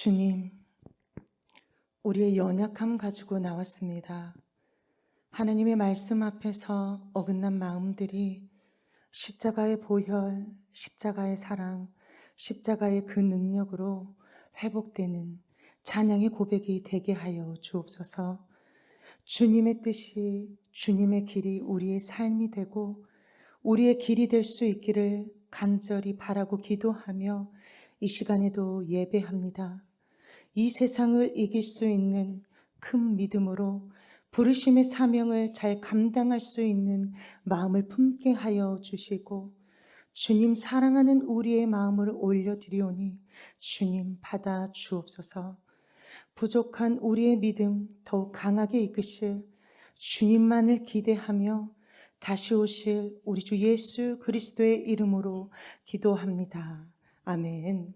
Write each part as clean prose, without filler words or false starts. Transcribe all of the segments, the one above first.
주님, 우리의 연약함 가지고 나왔습니다. 하나님의 말씀 앞에서 어긋난 마음들이 십자가의 보혈, 십자가의 사랑, 십자가의 그 능력으로 회복되는 찬양의 고백이 되게 하여 주옵소서. 주님의 뜻이, 주님의 길이 우리의 삶이 되고 우리의 길이 될 수 있기를 간절히 바라고 기도하며 이 시간에도 예배합니다. 이 세상을 이길 수 있는 큰 믿음으로 부르심의 사명을 잘 감당할 수 있는 마음을 품게 하여 주시고, 주님 사랑하는 우리의 마음을 올려드리오니 주님 받아 주옵소서. 부족한 우리의 믿음 더욱 강하게 이끄실 주님만을 기대하며 다시 오실 우리 주 예수 그리스도의 이름으로 기도합니다. 아멘.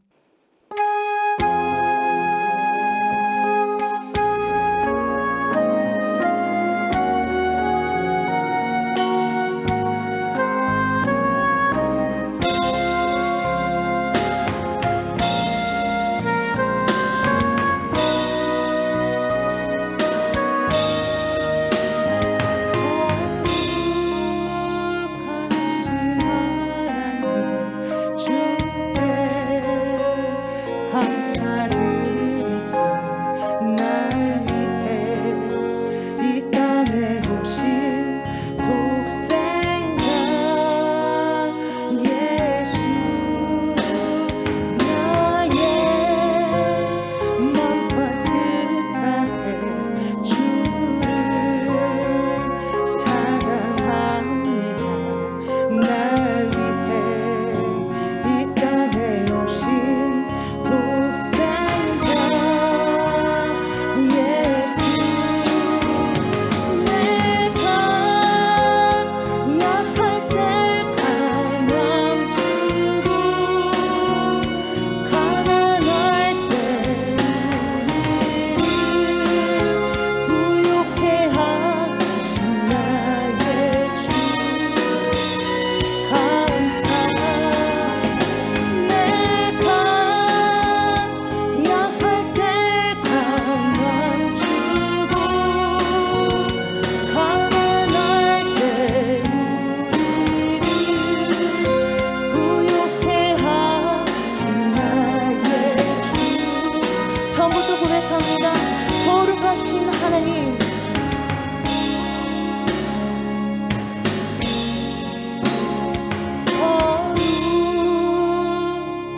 거룩하신 하나님,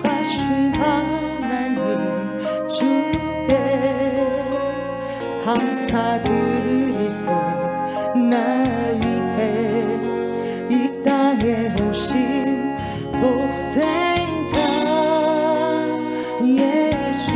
거룩하신 하나님 주께 감사드리세. 나 위해 이 땅에 오신 독생자 예수,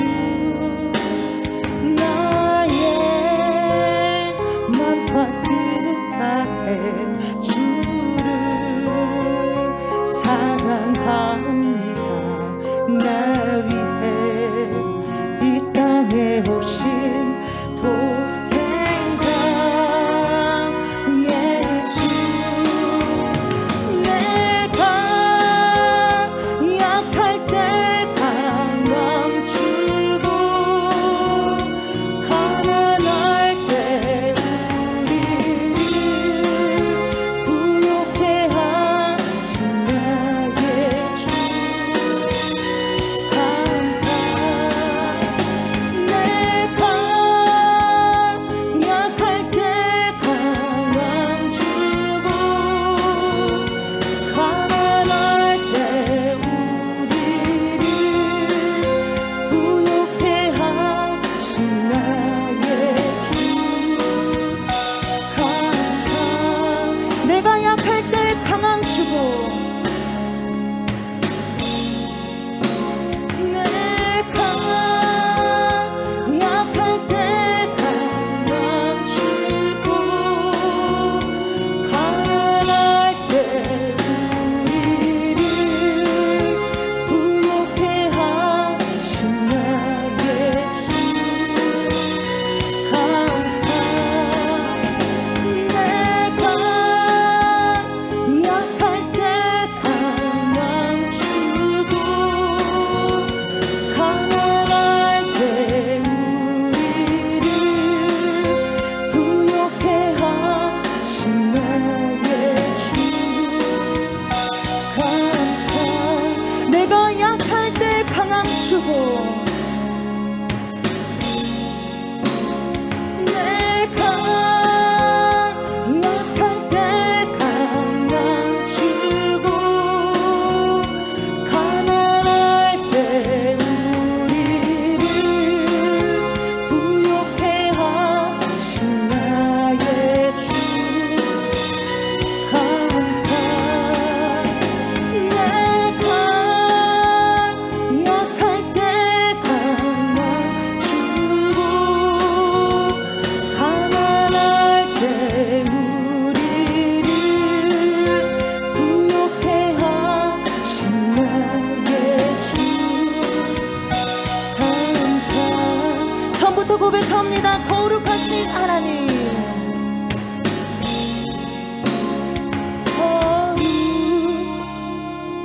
입으로 고백합니다. 거룩하신 하나님,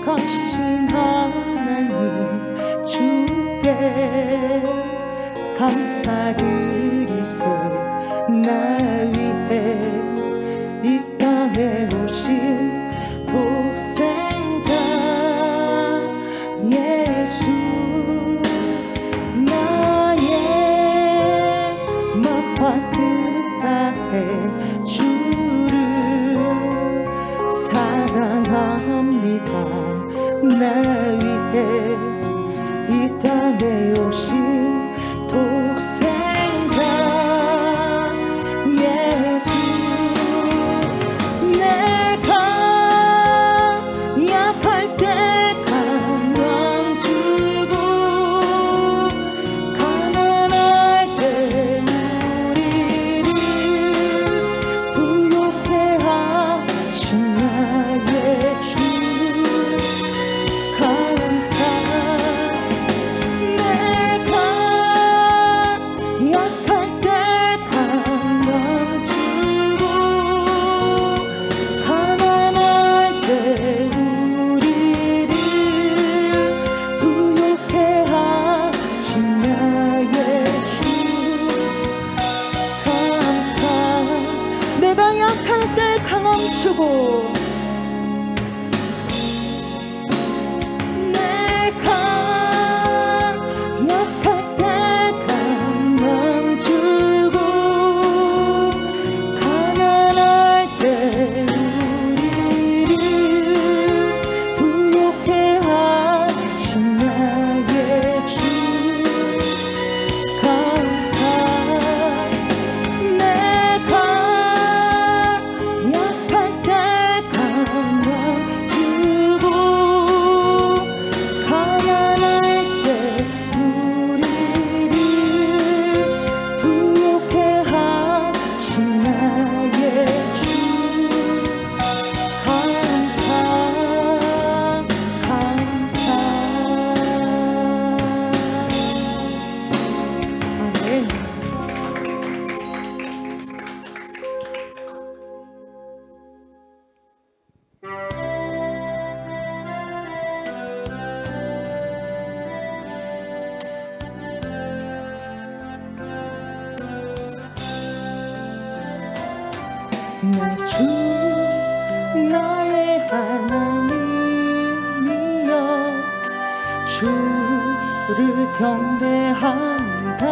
거룩하신 하나님, 주께 감사드리세. 나 위해 이 땅에 오신 독생자 예수, 나의 막바뜻하에 주를 사랑합니다. 나 위해 이 땅에 오신 독생자 예수, 내가 약할 때 강함 주고 가난할 때 우리를 부욕해 하신 나의 주 감사. 내가 약할 때 강함 주고 가난할 때 우리를 부욕해 하신 나의 주 감사. 내가 약할 때 강함 주고 내가 약할 때 강함 주고 가난할 때 우리를 부욕해 하신 나의 주 감사. 내가 약할 때 강함 주고 가난할 때 우리를 부욕해 하신 나의 주 감사. 감사. 아멘. 내 주 나의 하나님이여, 주를 경배합니다.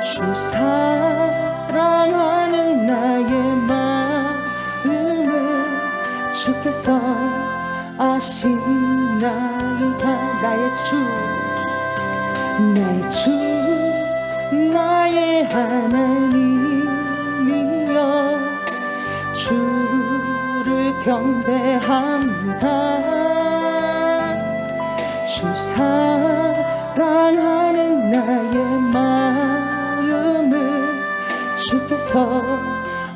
주 사랑하는 나의 마음을 주께서 아시나이다. 나의 주, 나의 주, 나의 하나님이여, 주를 경배합니다. 주 사랑하는 나의 마음을 주께서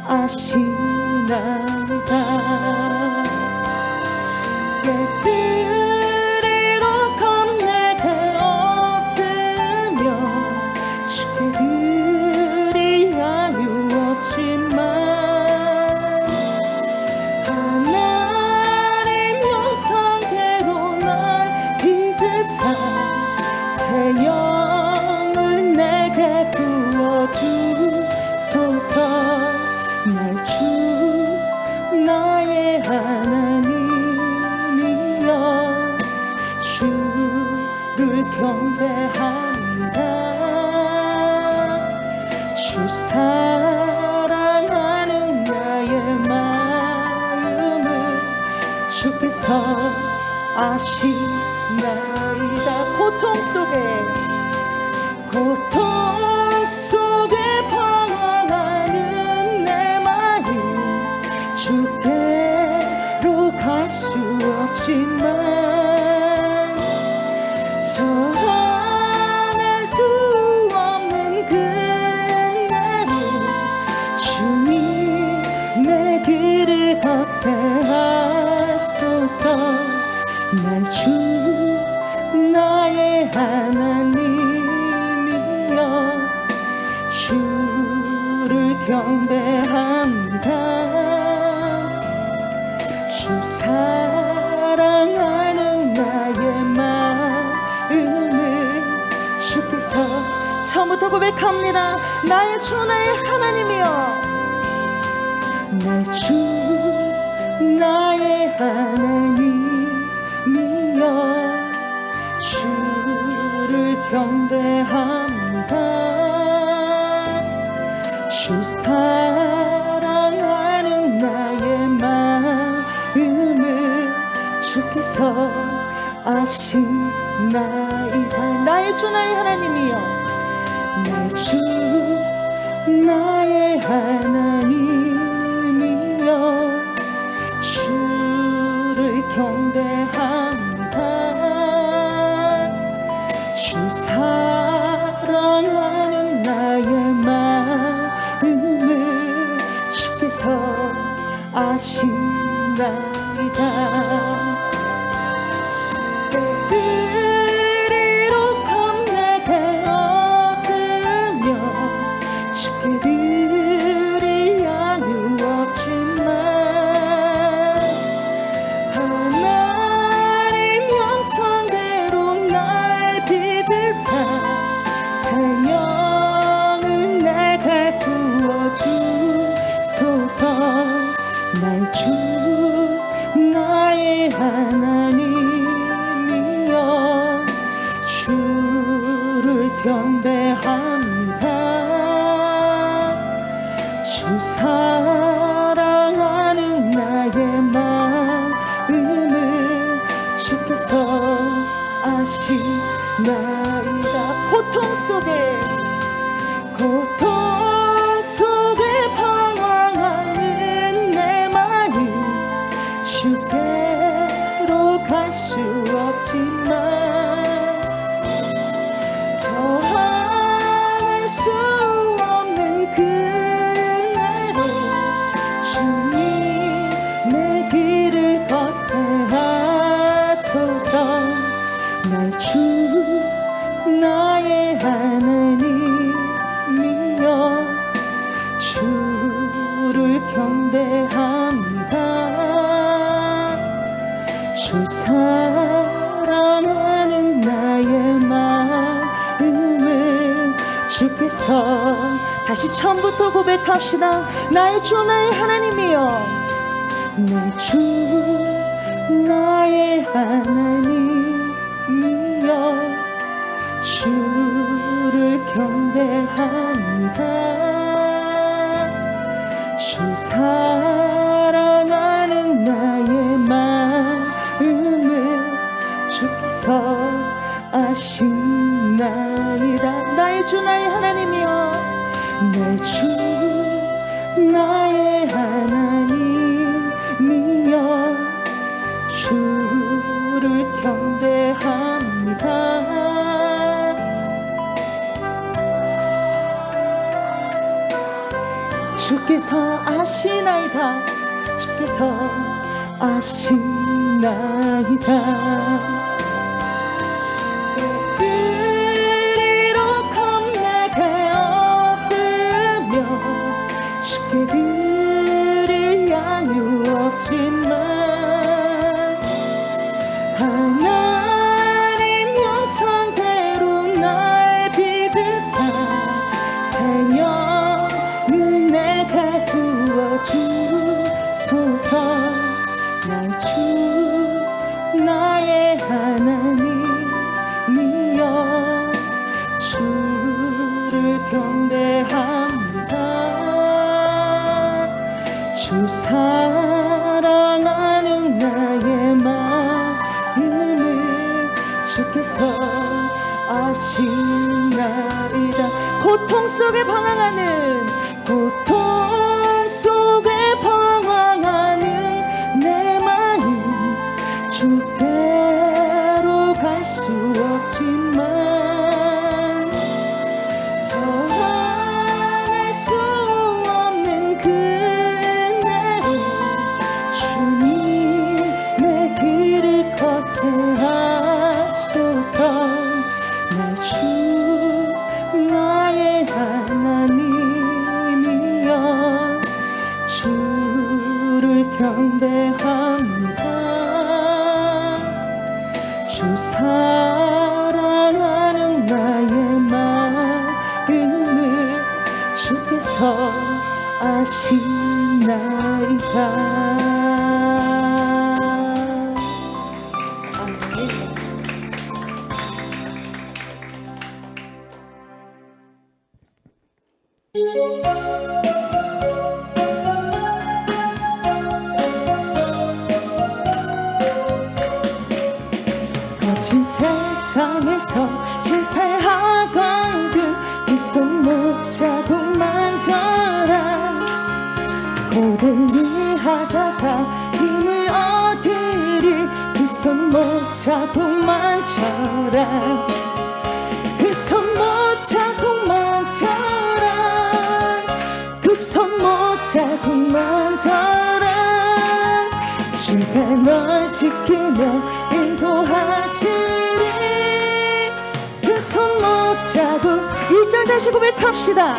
아시나이다. 깨뜨리러 내게 없으며 주께 드릴 양유 없지만 하나님 형상대로 날 빚으사 새 영을 내게 부어주소서. 날 주 나의 하나님이여, 주를 경배합니다. 주 사랑하는 나의 마음을 주께서 아시나이다. 고통 속에 방황하는 내 마음 주께로 갈 수 없지만 전할 수 없는 그날은 주님 내 길을 걷게 하소서. 날 주 나의 하나님이여, 처음부터 고백합니다. 나의 주 나의 하나님이여, 내 주 나의 하나님이여, 주를 경배합니다. 주 사랑하는 나의 마음을 주께서 아시나이다. 나의 주 나의 하나님이여, 내 주 나의 하나님이여, 주를 경배합니다. 주 사랑하는 나의 마음을 주께서 아시나이다. 나의 주 나의 하나님이여, 주를 경배합니다. 주 사랑하는 나의 마음을 주께서 아시나이다. 고통 속에 방황하는 내 마음, 주께로 갈 수 없지만 저항할 수 없는 그날로 주님 내 길을 걷게 하소서. 나의 주 나의 하나님이여, 주를 경배합니다. 주 사랑하는 나의 마음을 주께서, 다시 처음부터 고백합시다. 나의 주 나의 하나님이여, 내 주 나의 하나님이여, 주를 경배합니다. 주 사랑하는 나의 마음을 주께서 아시나이다. 나의 주 나의 하나님이여, 내 주 나의 하나님이여, 주를 경배합니다. 주께서 아시나이다. 주께서 아시나이다. 이렇게 내게 없으며 주께 드릴 양이 없지만 하나님 영성대로 날 믿으사 새 영을 내게 부어주소서. 나의 주 나의 하나님이여, 주를 경배합니다. 주 사랑하는 나의 마음을 주께서 아시나이다. 고통 속에 방황하는 내 마음, 주께로 갈 수 없지만 저항할 수 없는 그날에 주님 내 길을 걷게 하소서. 내 주 나의 하나님이여, 주를 경배합니다. 주 사랑하는 나의 거친 세상에서 실패하거든 그 손 못 잡고 만져라. 고된 일 하다가 힘을 얻으리 그 손 못 잡고 만져라. 그 손 못 잡고 만져라. 그 손 못 잡고 만져라. 주가 널 지키며 인도하시리. 그 손 못 잡고 1절 다시 고백합시다.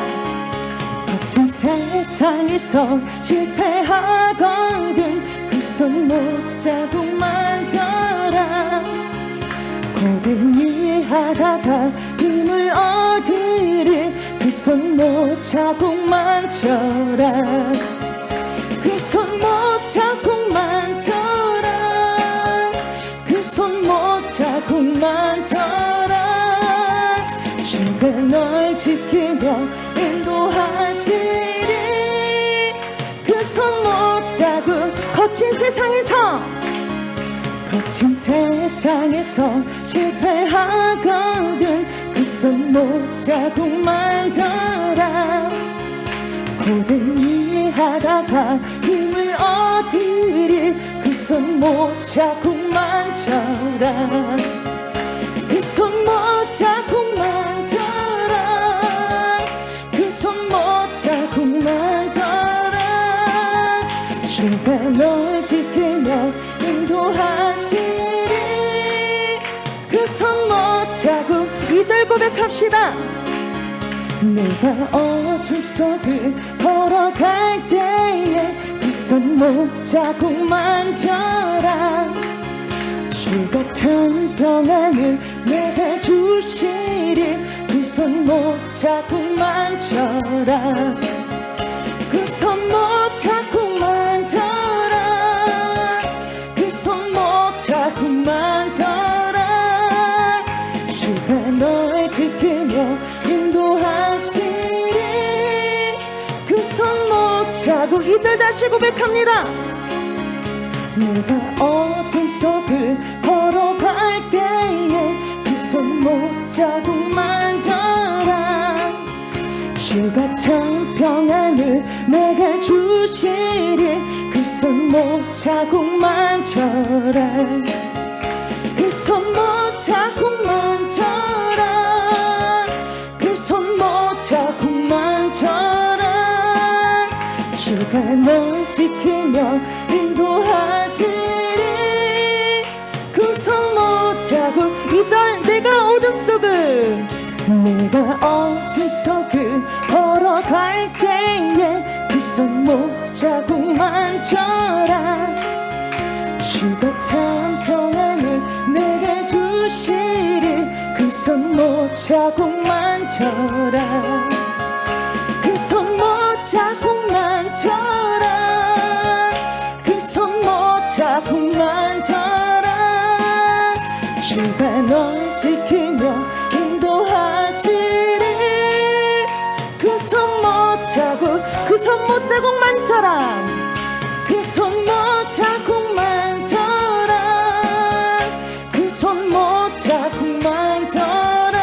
거친 세상에서 실패하거든 그 손 못 잡고 만져라. 고된 일 하다가 힘을 얻으리 그 손 못 잡고 만져라. 그 손 못 잡고 만져라. 그 손 못 잡고 만져라. 주가 널 지키며 인도하시리. 그 손 못 잡고 거친 세상에서 실패하거든 그 손 못 잡고 만져라. 고된 일 하다가 힘을 얻으리 그 손 못 잡고 만져라. 그 손 못 잡고 만져라. 그 손 못 잡고 만져라. 주가 널 지키며 인도하시리. 그 손 못 잡고 2절 고백합시다. 내가 어둠 속을 걸어갈 때에 그 손 못 잡고 만져라. 주가 참 평안을 내게 주시리. 그 손 못 잡고 만져라. 그 손 못 잡고 만져라. 그 손 못 잡고 만져라. 주가 널 지키며 인도하시리. 그 손 못 잡고 2절 다시 고백합니다. 내가 어둠 속을 걸어갈 때에 그 손 못 잡고 만져라. 주가 참 평안을 내게 주시리. 그 손 못 잡고 만져라. 그 손 못 잡고 만져라. 그 손 못 잡고 만져라. 주가 널 지키며 인도하시리. 그 손 못 잡고 2절 내가 어둠 속을 걸어갈 때에 그 손 못 잡고 만져라. 주가 참 평안을 내게 주시리. 그 손 못 잡고 만져라. 그 손 못 잡고 만져라. 그 손 못 잡고 만져라. 주가 널 지키며 인도하시리. 그 손 못 잡고 그 손 못 잡고 만져라. 그 손 못 잡고 만져라. 그 손 못 잡고 만져라.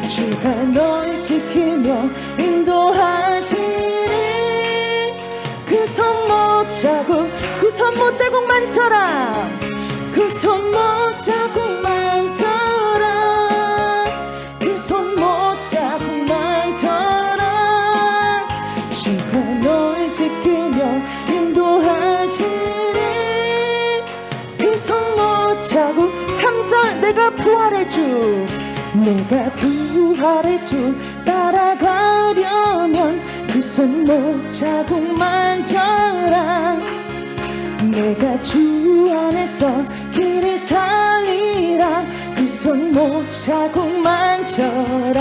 주가 널 지키며 인도하시리. 그 손 못 잡고 그 손 못 잡고 만져라. 그 손 못 잡고 만져라. 그 손 못 잡고 만져라. 주가 널 지키며 인도하시리. 그 손 못 잡고 3절 내가 부활의 주. 내가 부활의 주 따라가려면 그 손 못 잡고 만져라. 내가 주 안에서 길을 살리라. 그 손 못 잡고 만져라.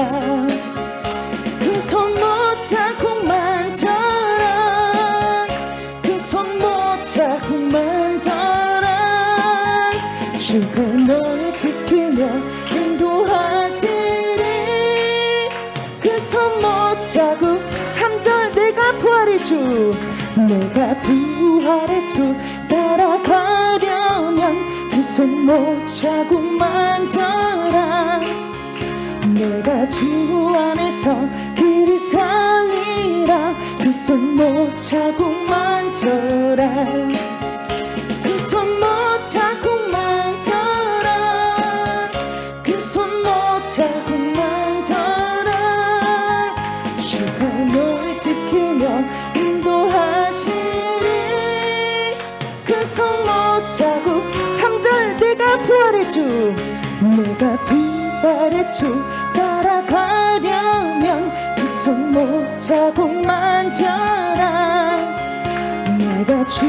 그 손 못 잡고 만져라. 그 손 못 잡고 만져라. 주가 널 지키며 인도하시리. 그 손 못 잡고 내가 부활의 주 따라가려면 그 손 못 자국 만져라. 내가 주 안에서 길을 살리라. 그 손 못 자국 만져라. 그 손 못 자국 만져라. 그 손 못 자국 만져라. 주가 널 지키며 인도하시리. 그 손 못 자국. 3절 내가 부활의 주 내가 부활의 주 따라가려면 그 손 못 자국 만져라. 내가 주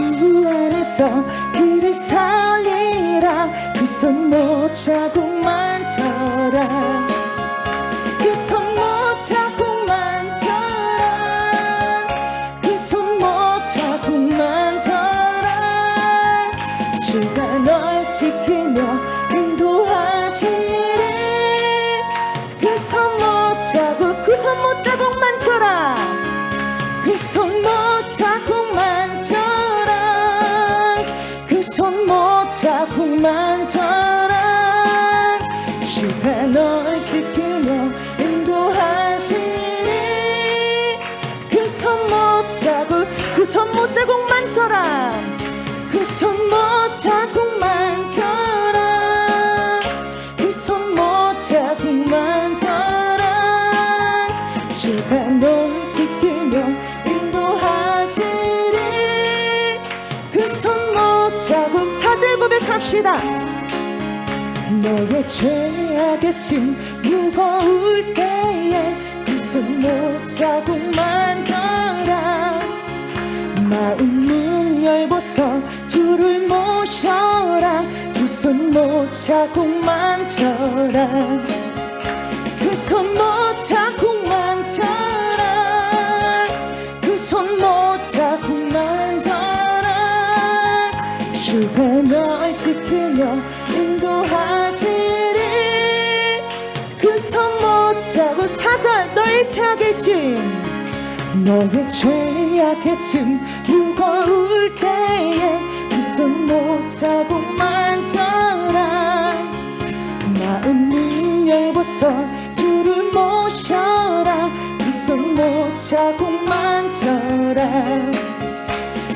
안에서 길을 살리라. 그 손 못 자국 만져라. 그 손 못 자국 만져라. 그 손 못 자국 만져라. 주가 널 지키며 인도하시리. 그 손 못 자국. 그 손 못 자국 만져라. 그 손 못 자국 만져라. 그 손 못 자국 만져라. 주가 널 지키며 인도하시리. 그 손 못 자국. 그 손 못 자국 만져라. 그 손 못 자국 만져라. 그 손 못 자국 만져라. 주가 널 지키며 인도하시리. 그 손 못 자국. 4절 고백합시다. 너의 죄악의 짐 무거울 때에 그 손 못 자국 만져라. 마음 문 열고서 주를 모셔라. 그 손 못 자국 만져라. 그 손 못 자국 만져라. 그 손 못 자국 만져라. 주가 널 지키며 인도하시리. 그 손 못 자국. 4절 너의 죄악의 짐 너의 죄악의 짐 무거울 때에 그 손 못 자국 만져라. 마음 문 열고서 주를 모셔라. 그 손 못 자국 만져라.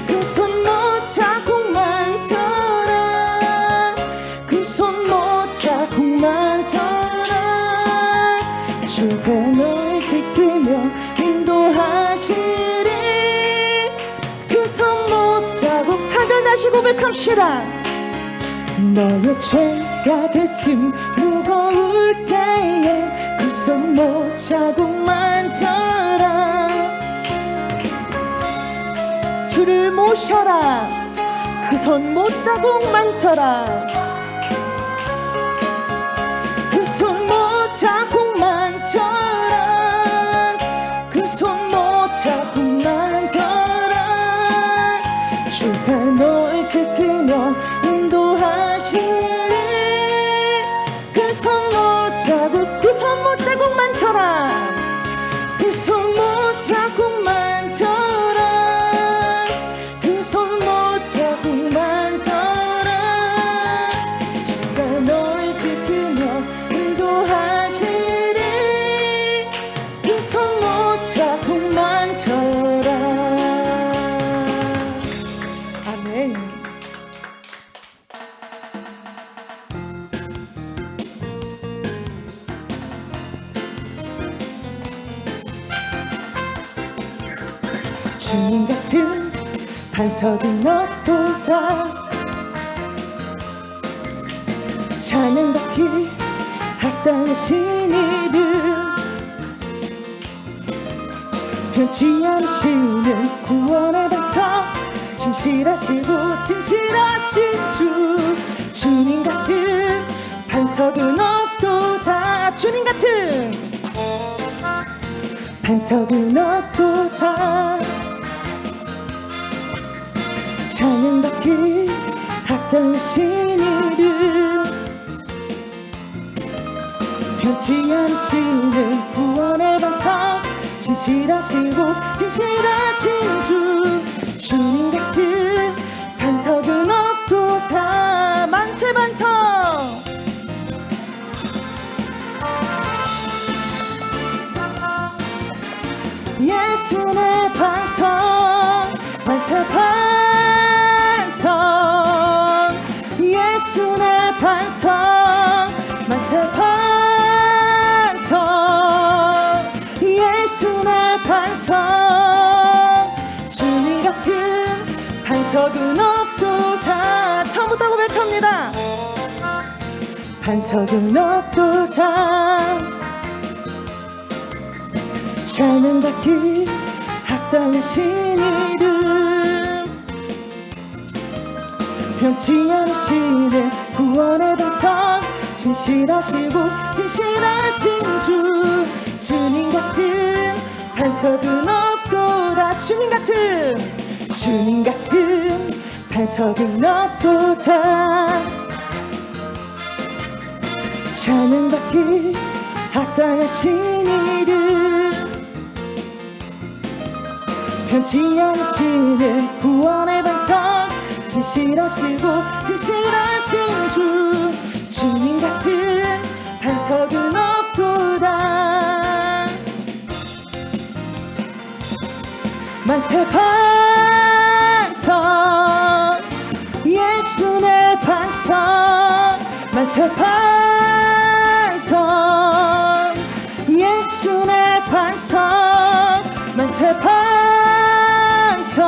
그 손 못 자국 만져라. 그 손 못 자국 만져라. 주가 널 지키며 인도하시리. 그 손 못 자국. 4절 다시 고백합시다. 너의 죄악의 짐 무거울 때에 그 손 못 자국 만져라. 주를 모셔라. 그 손 못 자국 만져라. 그 손 못 자국 만져라. 그 손 못 자국 만져라. 주가 널 지키며 인도하시리. 그 손 못 자국. 그 손 못 자국 만져라. 그 손 못 자국 만져라. 그 손 못 자국 만져라. 주가 널 지키며 인도하시리. 그 손 못 자국 만져라. 아멘. 주님 같은 반석은 없도다. 찬양받기 합당하신 이름 변치 않으시는 구원의 반석 진실하시고 진실하신 주. 주님 같은 반석은 없도다. 주님 같은 반석은 없도다. 찬양받기 합당하신 이름 변치 않으시는 구원의 반석 진실하시고 진실하신 주 주님 같은 반석은 없도다. 만세 반석. 예수의 반석 만세 반석 예수의 반석 만세 반석 예수의 반석 주님 같은 반석은 없도다. 처음부터 고백합니다. 반석은 없도다. 찬양받기 합당하신 이름 변치 않으시는 구원의 반석 진실하시고 진실하신 주 주님 같은 반석은 없도다. 주님 같은 반석은 없도다. 찬양받기 합당하신 이름 변치 않으시는 구원의 반석 진실하시고 진실하신 주 주님 같은 반석은 없도다. 만세 반석 예수의 반석 만세 반석 예수의 반석 만세 반석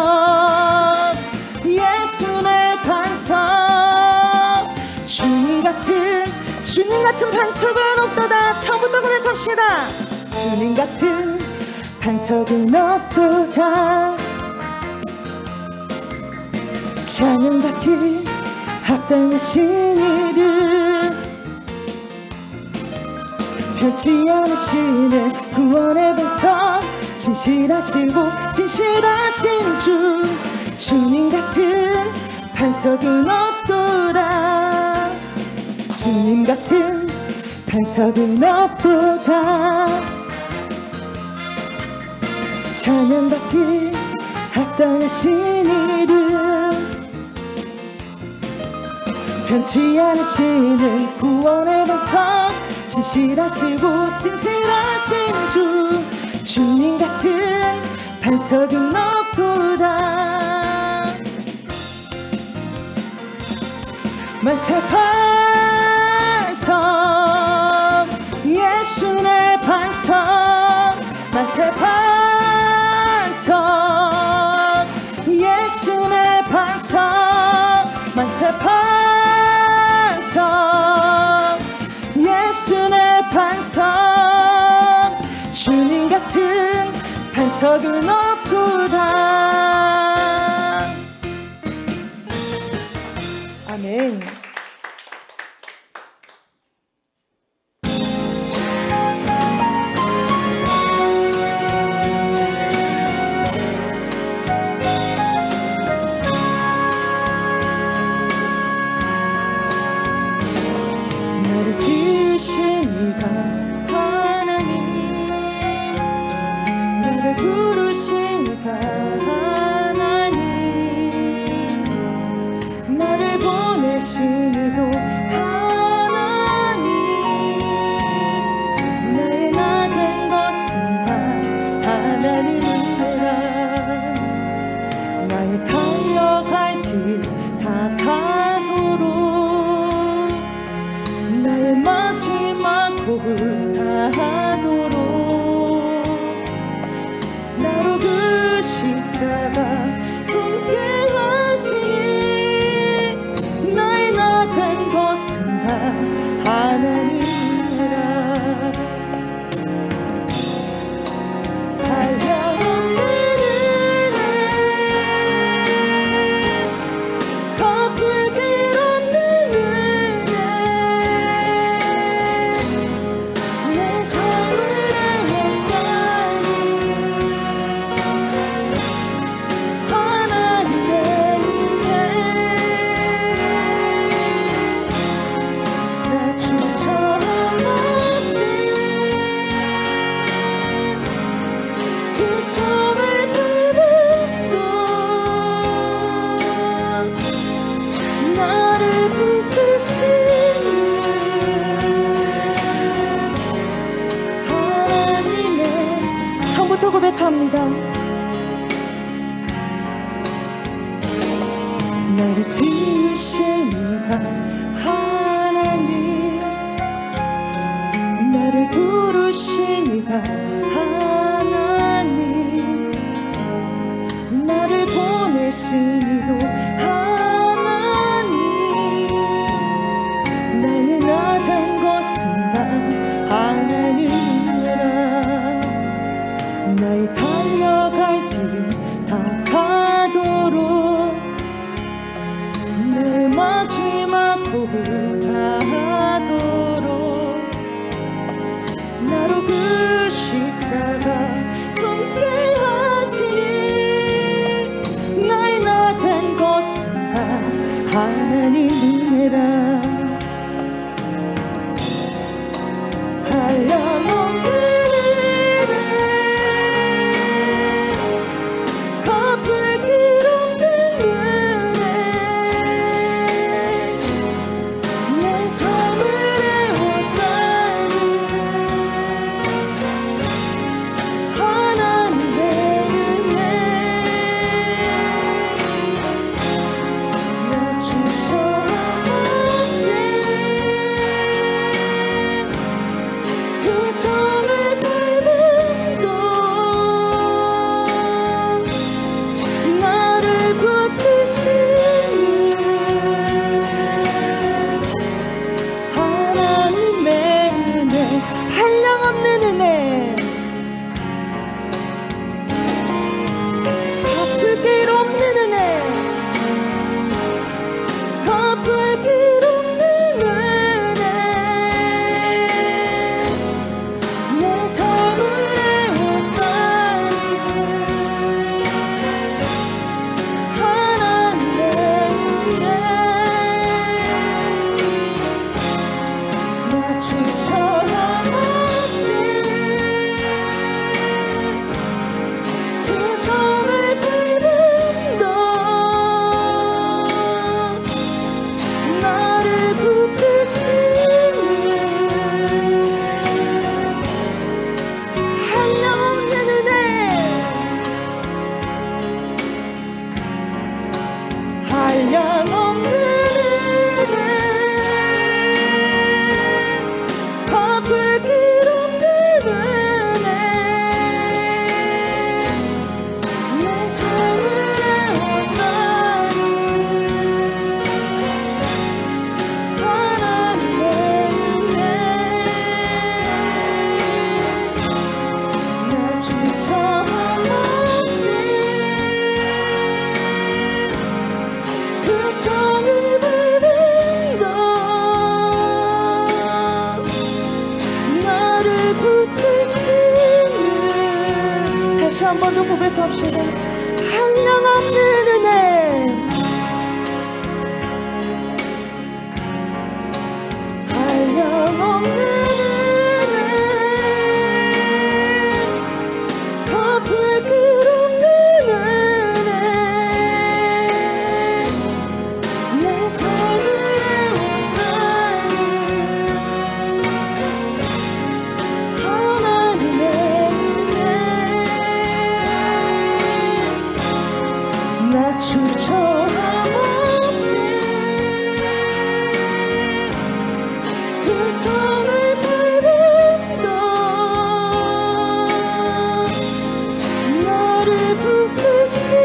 예수의 반석 주님 같은 반석은 없도다. 처음부터 고백합시다. 주님 같은 반석은 없도다. 찬양받기 합당하신 이름 변치 않으시는 구원의 반석 진실하시고 진실하신 주 주님 같은 반석은 없도다. 주님 같은 반석은 없도다. 찬양받기 합당하신 이름 변치 않으시는 구원의 반석 진실하시고 진실하신 주 주님 같은 반석은 없도다. 만세 반석 예수의 반석 만세 반석 예수의 반석 만세 반석 예수의 반석 주님 같은 반석은 없도다. 아멘. 나를 지으신 이가 하나님 나를 부르신 이가 하나님 나를 보내신 이도 하나님 나의 나 된 것은 다 하나님이라 나의 달려갈 길 다 가도록 나의 마지막 호흡 다하도록 나로 그 십자가 함께 하시니 나의 나 된 것은 다 하나님이라 찬양합니다. 나를 지으시니가 하나님, 나를 부르시니가 하나님, 나를 보내시니도 하나님, 나는 나 된 것은 다 하나님이라. 나의 달려갈 길이 다 가도록 내 마지막 호흡 다하도록 나로 그 십자가 함께 하시니 나의 나 된 것은 다 하나님이라. 한량없는 은혜, 갚을 길 없는 은혜, 내 삶을 애워싸는 하나님의 은혜. 나 주셔없이 그 땅을 밟음도 나를 붙드시는 하나님의 은혜, 한량없는 은혜, 갚을 길 없는 은혜, 갚을 길 없는 은혜, 내 삶을 애워싸는 하나님의 은혜. 나 주저없이 그 땅을 밟음도 나를 붙드시는 한량없는 은혜, 한량없는 은혜, 갚을 길 없는 은혜, 내 삶을 애워싸는 하나님의 은혜. 나 주저없이 그 땅을 밟음도 나를 붙드시는, 다시 한 번 더 고백합시다. 한량없는 은혜, 한량없는 은혜, 갚을 길 없는 은혜, 내 삶을 애워싸는 하나님의 은혜. 나 주저함없이 그 땅을 밟음도 나를 붙드시는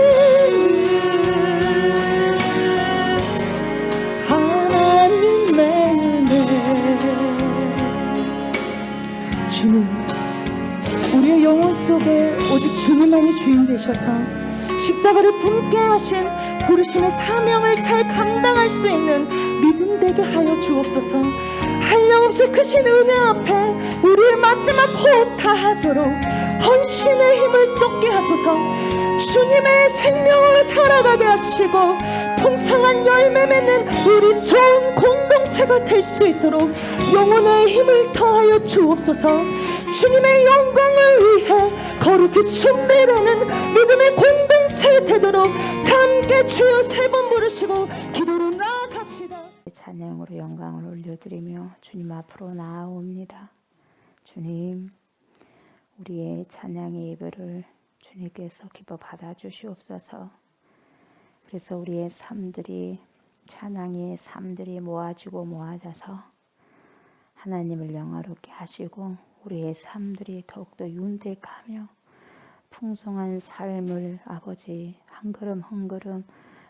하나님의 은혜. 주님, 우리의 영혼 속에 오직 주님만이 주인 되셔서 십자가를 품게 하신 부르심의 사명을 잘 감당할 수 있는 믿음 되게 하여 주옵소서. 한량없이 크신 은혜 앞에 우리의 마지막 호흡 다하도록 헌신의 힘을 쏟게 하소서. 주님의 생명을 살아가게 하시고 풍성한 열매 맺는 우리 좋은 공동체가 될 수 있도록 영혼의 힘을 더하여 주옵소서. 주님의 영광을 위해 거룩히 준비되는 믿음의 공동체 되도록 함께 주여 세 번 부르시고 기도로 나아갑시다. 찬양으로 영광을 올려드리며 주님 앞으로 나아옵니다. 주님, 우리의 찬양의 예배를 주님께서 기뻐 받아주시옵소서. 그래서 우리의 삶들이 찬양의 삶들이 모아지고 모아져서 하나님을 영화롭게 하시고 우리의 삶들이 더욱더 윤택하며 풍성한 삶을 아버지 한 걸음 한 걸음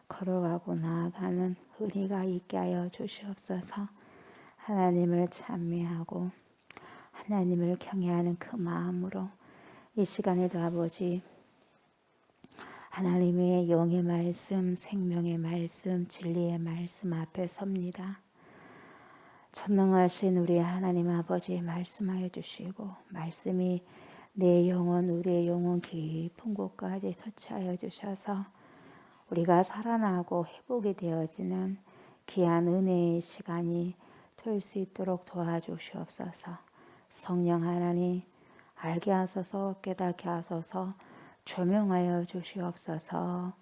걸어가고 나아가는 은혜가 있게 하여 주시옵소서. 하나님을 찬미하고 하나님을 경외하는 그 마음으로 이 시간에도 아버지 하나님의 영의 말씀, 생명의 말씀, 진리의 말씀 앞에 섭니다. 전능하신 우리 하나님 아버지 말씀하여 주시고 말씀이 내 영혼, 우리의 영혼 깊은 곳까지 터치하여 주셔서 우리가 살아나고 회복이 되어지는 귀한 은혜의 시간이 될 수 있도록 도와주시옵소서. 성령 하나님 알게 하소서, 깨닫게 하소서, 조명하여 주시옵소서.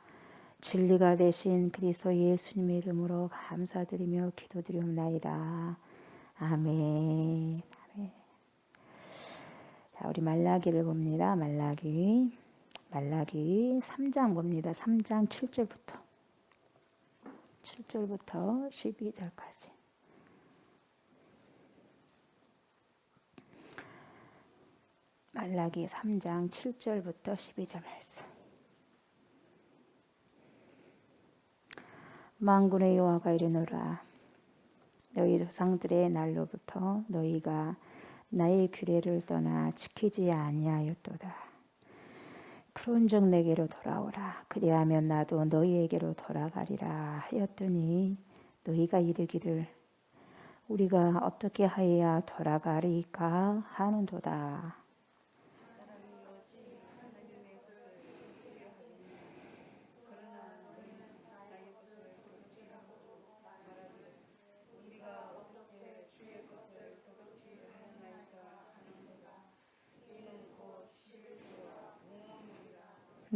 진리가 되신 그리스도 예수님의 이름으로 감사드리며 기도드리옵나이다. 아멘. 아멘. 자, 우리 말라기를 봅니다. 말라기 3장 봅니다. 3장 7절부터 12절까지. 말라기 3장 7절부터 12절 말씀. 만군의 여호와가 이르노라. 너희 조상들의 날로부터 너희가 나의 규례를 떠나 지키지 아니하였도다. 그런즉 내게로 돌아오라. 그리하면 나도 너희에게로 돌아가리라 하였더니 너희가 이르기를 우리가 어떻게 하여야 돌아가리까 하는도다.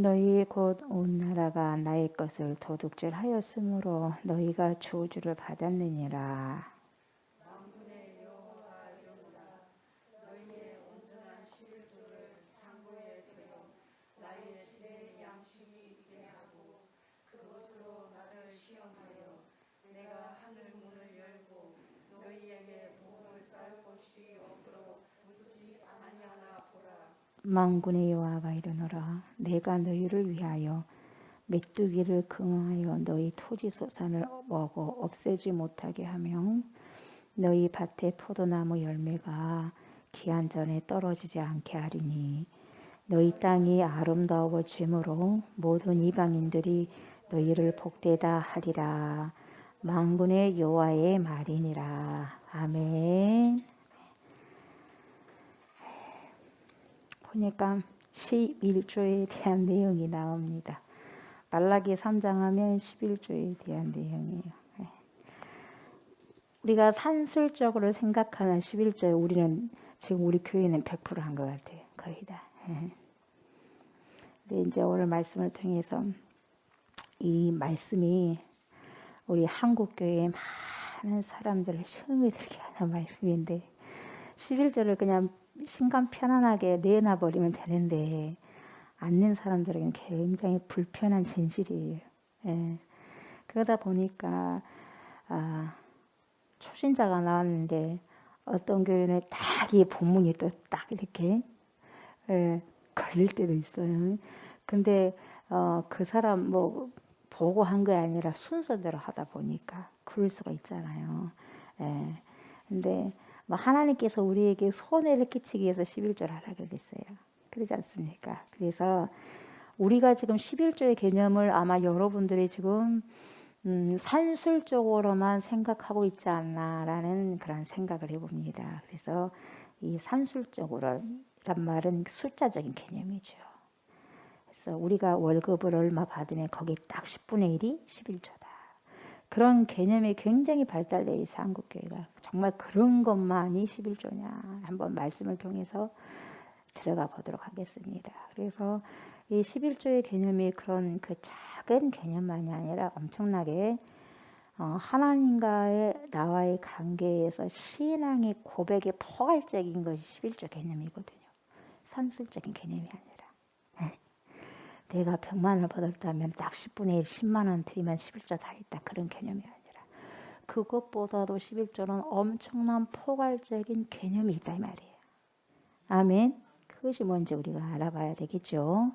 너희 곧 온 나라가 나의 것을 도둑질하였으므로 너희가 저주를 받았느니라. 만군의 여호와가 이르노라. 내가 너희를 위하여 메뚜기를 긍하여 너희 토지 소산을 먹어 없애지 못하게 하며 너희 밭의 포도나무 열매가 기한 전에 떨어지지 않게 하리니 너희 땅이 아름다워짐으로 모든 이방인들이 너희를 복되다 하리라. 만군의 여호와의 말이니라. 아멘. 보니까 11조에 대한 내용이 나옵니다. 말라기 3장 하면 11조에 대한 내용이에요. 우리가 산술적으로 생각하는 11조에 우리는 지금 우리 교회는 100%한 것 같아요. 거의 다. 근데 이제 오늘 말씀을 통해서 이 말씀이 우리 한국 교회에 많은 사람들을 시험에 들게 하는 말씀인데 11절을 그냥 신간 편안하게 내놔버리면 되는데 않는 사람들에게는 굉장히 불편한 진실이에요. 그러다 보니까 초신자가 나왔는데 어떤 교회는 딱 이 본문이 또 딱 이렇게 걸릴 때도 있어요. 근데 그 사람 뭐 보고 한 게 아니라 순서대로 하다 보니까 그럴 수가 있잖아요. 근데 뭐 하나님께서 우리에게 손해를 끼치기 위해서 11조를 하라 그랬어요. 그러지 않습니까? 그래서 우리가 지금 11조의 개념을 아마 여러분들이 지금 산술적으로만 생각하고 있지 않나라는 그런 생각을 해봅니다. 그래서 이 산술적으로란 말은 숫자적인 개념이죠. 그래서 우리가 월급을 얼마 받으면 거기 딱 10분의 1이 11조다. 그런 개념이 굉장히 발달되어 있어 한국교회가. 정말 그런 것만이 11조냐 한번 말씀을 통해서 들어가 보도록 하겠습니다. 그래서 이 11조의 개념이 그런 그 작은 개념만이 아니라 엄청나게 하나님과의 나와의 관계에서 신앙의 고백의 포괄적인 것이 11조 개념이거든요. 산술적인 개념이 아니라. 내가 100만을 받았다면 딱 10분의 1, 10만 원 드리면 11조 다 있다. 그런 개념이 아니라 그것보다도 11조는 엄청난 포괄적인 개념이 있다 이 말이에요. 아멘. 그것이 뭔지 우리가 알아봐야 되겠죠.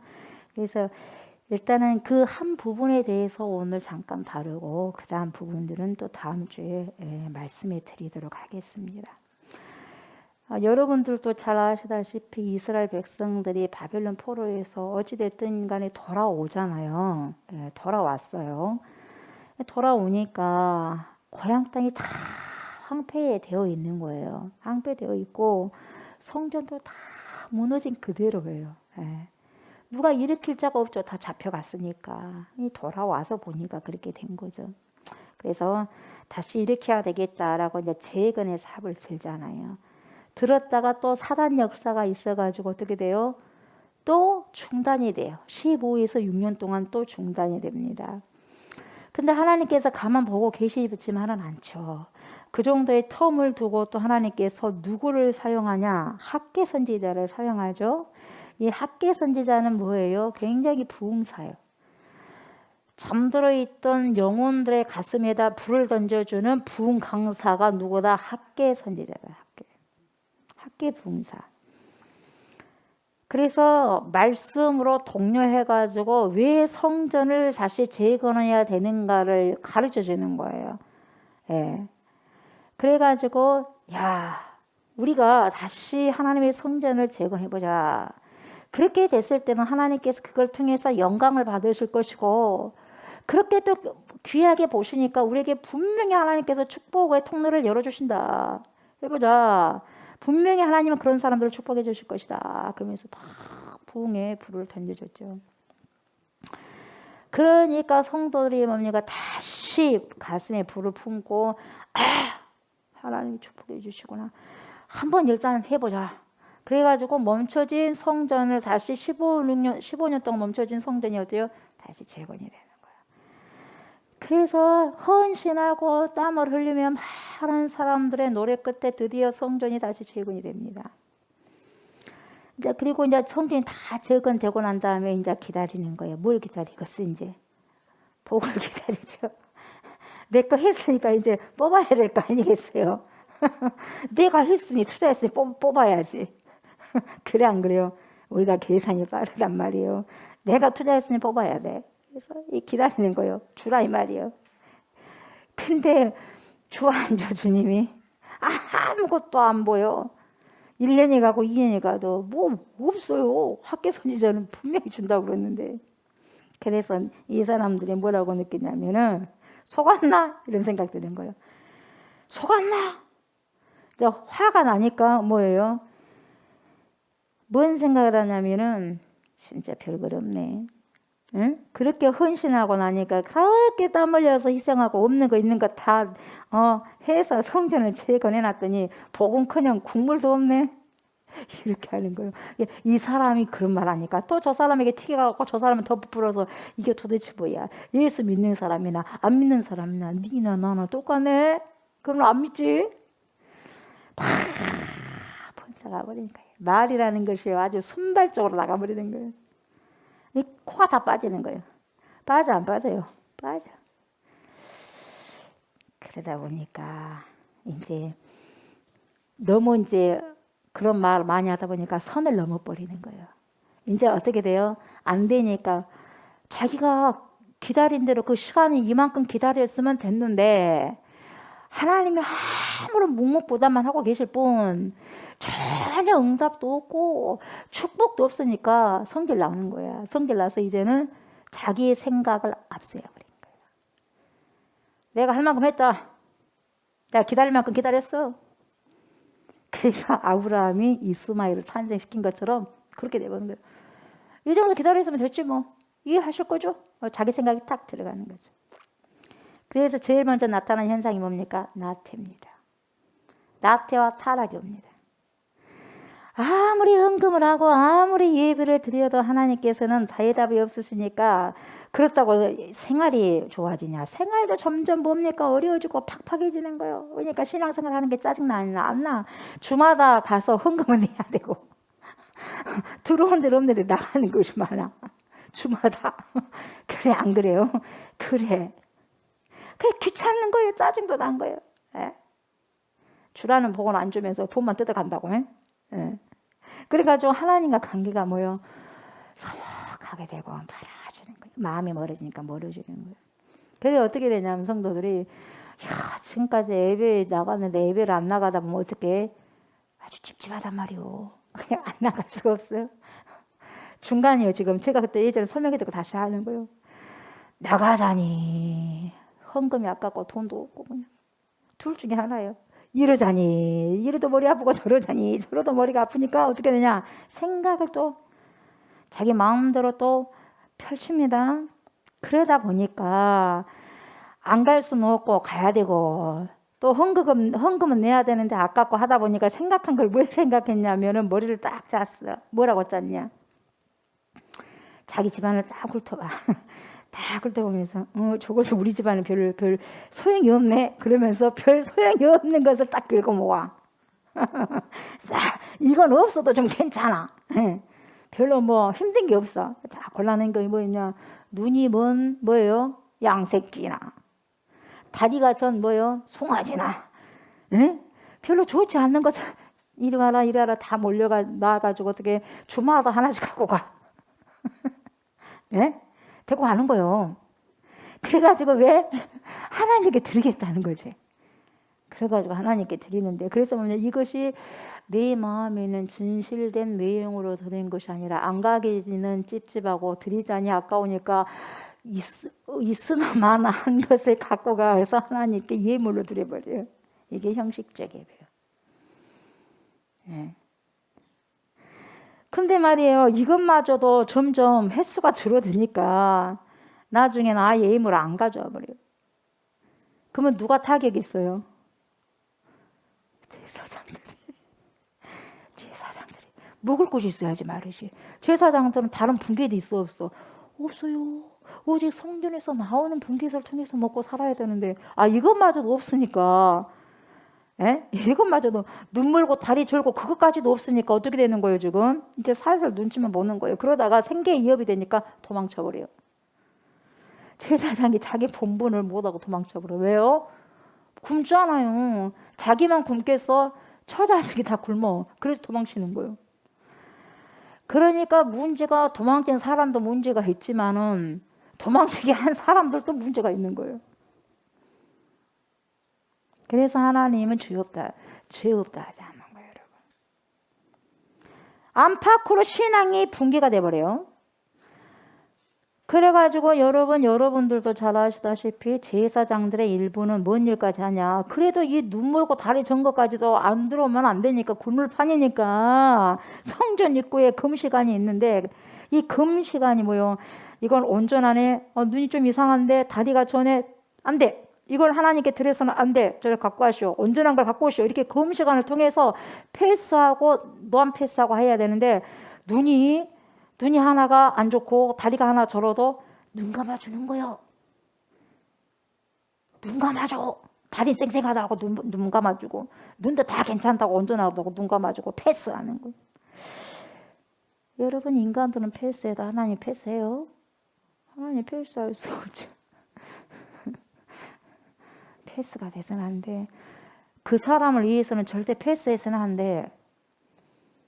그래서 일단은 그 한 부분에 대해서 오늘 잠깐 다루고 그 다음 부분들은 또 다음 주에 말씀해 드리도록 하겠습니다. 여러분들도 잘 아시다시피 이스라엘 백성들이 바벨론 포로에서 어찌됐든 간에 돌아오잖아요. 돌아왔어요. 돌아오니까 고향 땅이 다 황폐되어 있는 거예요. 황폐되어 있고 성전도 다 무너진 그대로예요. 누가 일으킬 자가 없죠. 다 잡혀갔으니까. 돌아와서 보니까 그렇게 된 거죠. 그래서 다시 일으켜야 되겠다라고 이제 재건의 삽을 들잖아요. 들었다가 또 사단 역사가 있어가지고 어떻게 돼요? 또 중단이 돼요. 15에서 6년 동안 또 중단이 됩니다. 근데 하나님께서 가만 보고 계시지만은 않죠. 그 정도의 텀을 두고 또 하나님께서 누구를 사용하냐? 학개 선지자를 사용하죠. 이 학개 선지자는 뭐예요? 굉장히 부흥사예요. 잠들어 있던 영혼들의 가슴에다 불을 던져주는 부흥 강사가 누구다? 학개 선지자다. 학개 부흥사. 그래서 말씀으로 독려해가지고 왜 성전을 다시 재건해야 되는가를 가르쳐 주는 거예요. 그래가지고 야 우리가 다시 하나님의 성전을 재건해보자. 그렇게 됐을 때는 하나님께서 그걸 통해서 영광을 받으실 것이고 그렇게 또 귀하게 보시니까 우리에게 분명히 하나님께서 축복의 통로를 열어주신다. 해보자. 분명히 하나님은 그런 사람들을 축복해 주실 것이다. 그러면서 막 부흥에 불을 던져줬죠. 그러니까 성도들이 뭡니까? 다시 가슴에 불을 품고 하나님이 축복해 주시구나. 한번 일단 해보자. 그래가지고 멈춰진 성전을 다시 15년 동안 멈춰진 성전이 어때요? 다시 재건이 되는 거예요. 그래서 헌신하고 땀을 흘리며 많은 사람들의 노래 끝에 드디어 성전이 다시 재건이 됩니다. 이제 그리고 이제 성전이 다 재건되고 난 다음에 이제 기다리는 거예요. 뭘 기다리겠어 이제? 복을 기다리죠. 내 거 했으니까 이제 뽑아야 될 거 아니겠어요? 내가 했으니 투자했으니 뽑아야지. 그래 안 그래요? 우리가 계산이 빠르단 말이에요. 내가 투자했으니 뽑아야 돼. 그래서 기다리는 거예요. 주라 이 말이에요. 근데 줘 안 줘 주님이? 아무것도 안 보여. 1년이 가고 2년이 가도 뭐 없어요. 학계 선지자는 분명히 준다고 그랬는데. 그래서 이 사람들이 뭐라고 느끼냐면은 속았나? 이런 생각 드는 거예요. 속았나? 이제 화가 나니까 뭐예요? 뭔 생각을 하냐면은 진짜 별거 없네. 응? 그렇게 헌신하고 나니까 그렇게 땀 흘려서 희생하고 없는 거 있는 거 다 해서 성전을 재건해놨더니 복음커녕 국물도 없네. 이렇게 하는 거예요. 이 사람이 그런 말 하니까 또 저 사람에게 튀겨가고 저 사람은 더 부풀어서 이게 도대체 뭐야? 예수 믿는 사람이나 안 믿는 사람이나 니나 나나 똑같네? 그럼 안 믿지? 팍 번쩍 가버리니까 말이라는 것이 아주 순발적으로 나가버리는 거예요. 이 코가 다 빠지는 거예요. 빠져 안 빠져요? 빠져. 그러다 보니까 이제 너무 이제 그런 말 많이 하다 보니까 선을 넘어버리는 거예요. 이제 어떻게 돼요? 안 되니까 자기가 기다린 대로 그 시간이 이만큼 기다렸으면 됐는데 하나님이 아무런 묵묵부답만 하고 계실 뿐 전혀 응답도 없고 축복도 없으니까 성질 나는 거야. 성질 나서 이제는 자기의 생각을 앞세워버린 거예요. 내가 할 만큼 했다. 내가 기다릴 만큼 기다렸어. 그래서 아브라함이 이스마엘을 탄생시킨 것처럼 그렇게 되버린 거예요. 이 정도 기다렸으면 됐지 뭐. 이해하실 거죠? 자기 생각이 딱 들어가는 거죠. 그래서 제일 먼저 나타나는 현상이 뭡니까? 나태입니다. 나태와 타락이 옵니다. 아무리 헌금을 하고 아무리 예배를 드려도 하나님께서는 대답이 없으시니까 그렇다고 생활이 좋아지냐? 생활도 점점 뭡니까? 어려워지고 팍팍해지는 거예요. 그러니까 신앙생활 하는 게 짜증나 안 나? 주마다 가서 헌금을 내야 되고 들어온 데로 없는 데 나가는 것이 많아. 주마다. 그래 안 그래요? 그래. 그게 귀찮은 거예요. 짜증도 난 거예요. 예? 주라는 복은 안 주면서 돈만 뜯어간다고. 예? 그래가지고 하나님과 관계가 뭐요? 서먹하게 되고 말아주는 거예요. 마음이 멀어지니까 멀어지는 거예요. 그래서 어떻게 되냐면 성도들이 지금까지 예배 나갔는데 예배를 안 나가다 보면 어떻게 아주 찝찝하단 말이오. 그냥 안 나갈 수가 없어요. 중간이에요. 지금 제가 그때 예전에 설명해 듣고 다시 하는 거예요. 나가자니 헌금이 아깝고 돈도 없고 그냥 둘 중에 하나예요. 이러자니 이러도 머리 아프고 저러자니 저러도 머리가 아프니까 어떻게 되냐, 생각을 또 자기 마음대로 또 펼칩니다. 그러다 보니까 안 갈 수는 없고 가야 되고 또 헌금은 내야 되는데 아깝고 하다 보니까 생각한 걸 뭘 생각했냐면은 머리를 딱 짰어. 뭐라고 짰냐? 자기 집안을 딱 훑어봐. 딱 훑어보면서 저것은 우리 집안은 별 소용이 없네. 그러면서 별 소용이 없는 것을 딱 긁어 모아. 이건 없어도 좀 괜찮아. 별로 뭐 힘든 게 없어. 다 골라낸 게 뭐냐? 눈이 먼 뭐예요? 양새끼나. 다리가 전 뭐예요? 송아지나. 별로 좋지 않는 것을 이리 와라 다 몰려가 나가지고 어떻게 주마다 하나씩 갖고 가. 예? 데리고 가는 거예요. 그래가지고 왜? 하나님께 드리겠다는 거지. 그래가지고 하나님께 드리는데, 그래서 뭐냐, 이것이 내 마음에 있는 진실된 내용으로 드린 것이 아니라 안 가기는 찝찝하고 드리자니 아까우니까 있으나 마나 한 것을 갖고 가서 하나님께 예물로 드려버려요. 이게 형식적 예배예요. 예. 근데 말이에요, 이것마저도 점점 횟수가 줄어드니까 나중에는 아예 예물을 안 가져와 버려요. 그러면 누가 타격이 있어요? 제사장들이 먹을 곳이 있어야지 말이지. 제사장들은 다른 분계도 있어 없어? 없어요. 오직 성전에서 나오는 분계를 통해서 먹고 살아야 되는데 이것마저도 없으니까, 이것마저도 눈 물고 다리 절고 그것까지도 없으니까 어떻게 되는 거예요? 지금 이제 살살 눈치만 보는 거예요. 그러다가 생계 위협이 되니까 도망쳐버려요. 제사장이 자기 본분을 못하고 도망쳐버려요. 왜요? 굶잖아요. 자기만 굶겠어? 처자식이 다 굶어. 그래서 도망치는 거예요. 그러니까 문제가, 도망친 사람도 문제가 있지만은 도망치게 한 사람들도 문제가 있는 거예요. 그래서 하나님은 죄 없다 하지 않는 거예요, 여러분. 안팎으로 신앙이 붕괴가 돼버려요. 그래가지고 여러분들도 잘 아시다시피 제사장들의 일부는 뭔 일까지 하냐. 그래도 이 눈 멀고 다리 전 것까지도 안 들어오면 안 되니까, 굴물판이니까 성전 입구에 금시간이 있는데, 이 금시간이 뭐요? 이건 온전하네. 눈이 좀 이상한데 다리가 전에 안 돼. 이걸 하나님께 드려서는 안 돼. 저를 갖고 하시오. 온전한 걸 갖고 오시오. 이렇게 금시간을 통해서 패스하고 노안 패스하고 해야 되는데, 눈이 하나가 안 좋고 다리가 하나 저러도 눈 감아주는 거예요. 눈 감아줘. 다리 쌩쌩하다고 눈 감아주고, 눈도 다 괜찮다고 온전하다고 눈 감아주고 패스하는 거예요. 여러분, 인간들은 패스해도 하나님 패스해요? 하나님 패스할 수 없죠. 패스가 돼서는 안 돼. 그 사람을 위해서는 절대 패스해서는 안 돼.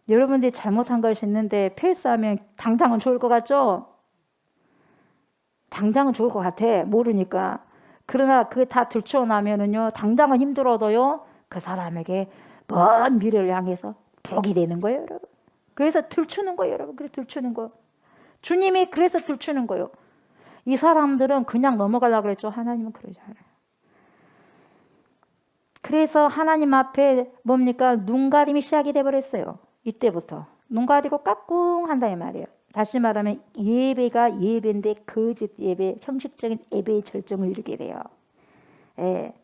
여러분들이 잘못한 것이 있는데 패스하면 당장은 좋을 것 같죠? 당장은 좋을 것 같아. 모르니까. 그러나 그게 다 들추어 나면은요, 당장은 힘들어도요, 그 사람에게 먼 미래를 향해서 복이 되는 거예요, 여러분. 그래서 들추는 거예요, 여러분. 그래서 들추는 거. 주님이 그래서 들추는 거예요. 이 사람들은 그냥 넘어가려고 그랬죠. 하나님은 그러지 않아요. 그래서 하나님 앞에 뭡니까? 눈가림이 시작이 돼버렸어요. 이때부터 눈 가리고 까꿍 한다 이 말이에요. 다시 말하면 예배가 예배인데 거짓 예배, 형식적인 예배의 절정을 이루게 돼요. 예.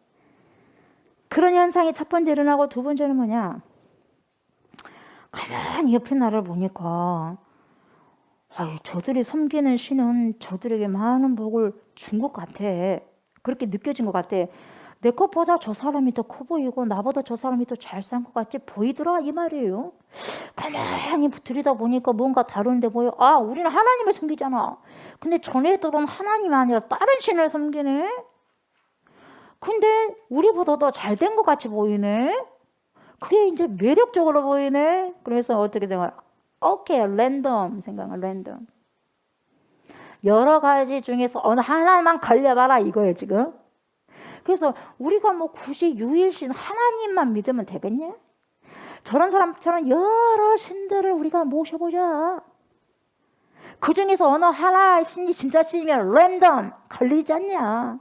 그런 현상이 첫 번째 일어나고, 두 번째는 뭐냐? 가만히 옆에 나라를 보니까 저들이 섬기는 신은 저들에게 많은 복을 준 것 같아. 그렇게 느껴진 것 같아. 내 것보다 저 사람이 더 커 보이고 나보다 저 사람이 더 잘 산 것 같이 보이더라 이 말이에요. 가만히 들이다 보니까 뭔가 다른데 보여. 아, 우리는 하나님을 섬기잖아. 근데 전에 있던 하나님이 아니라 다른 신을 섬기네. 근데 우리보다 더 잘 된 것 같이 보이네. 그게 이제 매력적으로 보이네. 그래서 어떻게 생각해? 오케이, 랜덤 생각은 랜덤. 여러 가지 중에서 어느 하나만 걸려봐라 이거예요 지금. 그래서 우리가 뭐 굳이 유일신 하나님만 믿으면 되겠냐? 저런 사람처럼 여러 신들을 우리가 모셔보자. 그 중에서 어느 하나 신이 진짜 신이면 랜덤 걸리지 않냐?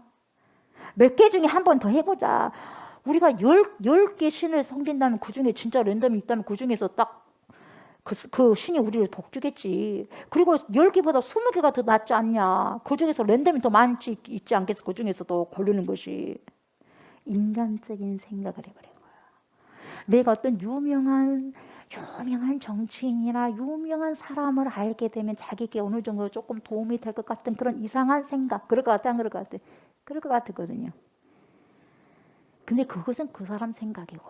몇 개 중에 한 번 더 해보자. 우리가 10개 신을 섬긴다면 그 중에 진짜 랜덤이 있다면 그 중에서 딱 그 신이 우리를 복주겠지. 그리고 10개보다 20개가 더 낫지 않냐. 그 중에서 랜덤이 더 많지 있지 않겠어. 그 중에서 더 걸리는 것이. 인간적인 생각을 해버린 거야. 내가 어떤 유명한 정치인이나 유명한 사람을 알게 되면 자기에게 어느 정도 조금 도움이 될 것 같은 그런 이상한 생각. 그럴 것 같아, 안 그럴 것 같아? 그럴 것 같거든요. 근데 그것은 그 사람 생각이고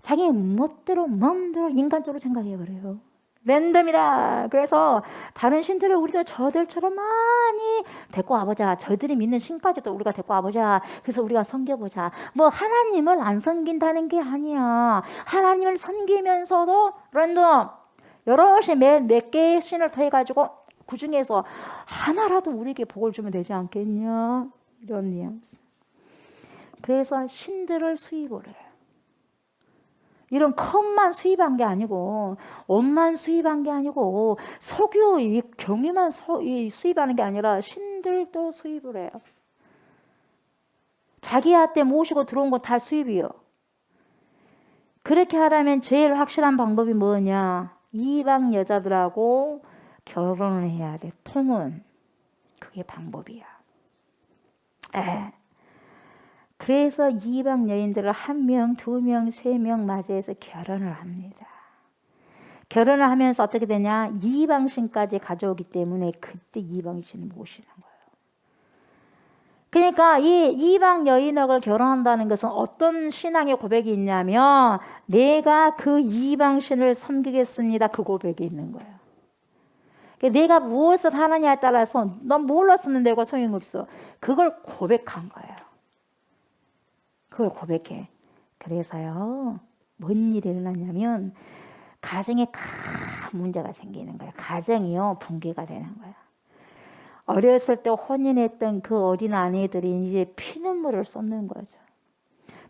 자기 멋대로 마음대로 인간적으로 생각해버려요. 랜덤이다. 그래서 다른 신들을 우리도 저들처럼 많이 데리고 와보자. 저들이 믿는 신까지도 우리가 데리고 와보자. 그래서 우리가 섬겨보자. 뭐 하나님을 안 섬긴다는 게 아니야. 하나님을 섬기면서도 랜덤 여러 신 몇 개의 신을 더해가지고 그 중에서 하나라도 우리에게 복을 주면 되지 않겠냐. 이런 뉘앙스. 그래서 신들을 수입을 해요. 이런 컵만 수입한 게 아니고 옷만 수입한 게 아니고 석유, 경유만 수입하는 게 아니라 신들도 수입을 해요. 자기한테 모시고 들어온 거 다 수입이요. 그렇게 하려면 제일 확실한 방법이 뭐냐? 이방 여자들하고 결혼을 해야 돼. 통은. 그게 방법이야. 그래서 이방 여인들을 1명, 2명, 3명 맞이해서 결혼을 합니다. 결혼을 하면서 어떻게 되냐? 이방신까지 가져오기 때문에 그때 이방신을 모시는 거예요. 그러니까 이 이방 여인하고 결혼한다는 것은 어떤 신앙의 고백이 있냐면 내가 그 이방신을 섬기겠습니다. 그 고백이 있는 거예요. 내가 무엇을 하느냐에 따라서 넌 몰랐으면 되고 소용없어. 그걸 고백한 거예요. 그걸 고백해. 그래서요, 뭔 일이 일어나냐면 가정에 큰 문제가 생기는 거예요. 가정이요, 붕괴가 되는 거예요. 어렸을 때 혼인했던 그 어린 아내들이 이제 피눈물을 쏟는 거죠.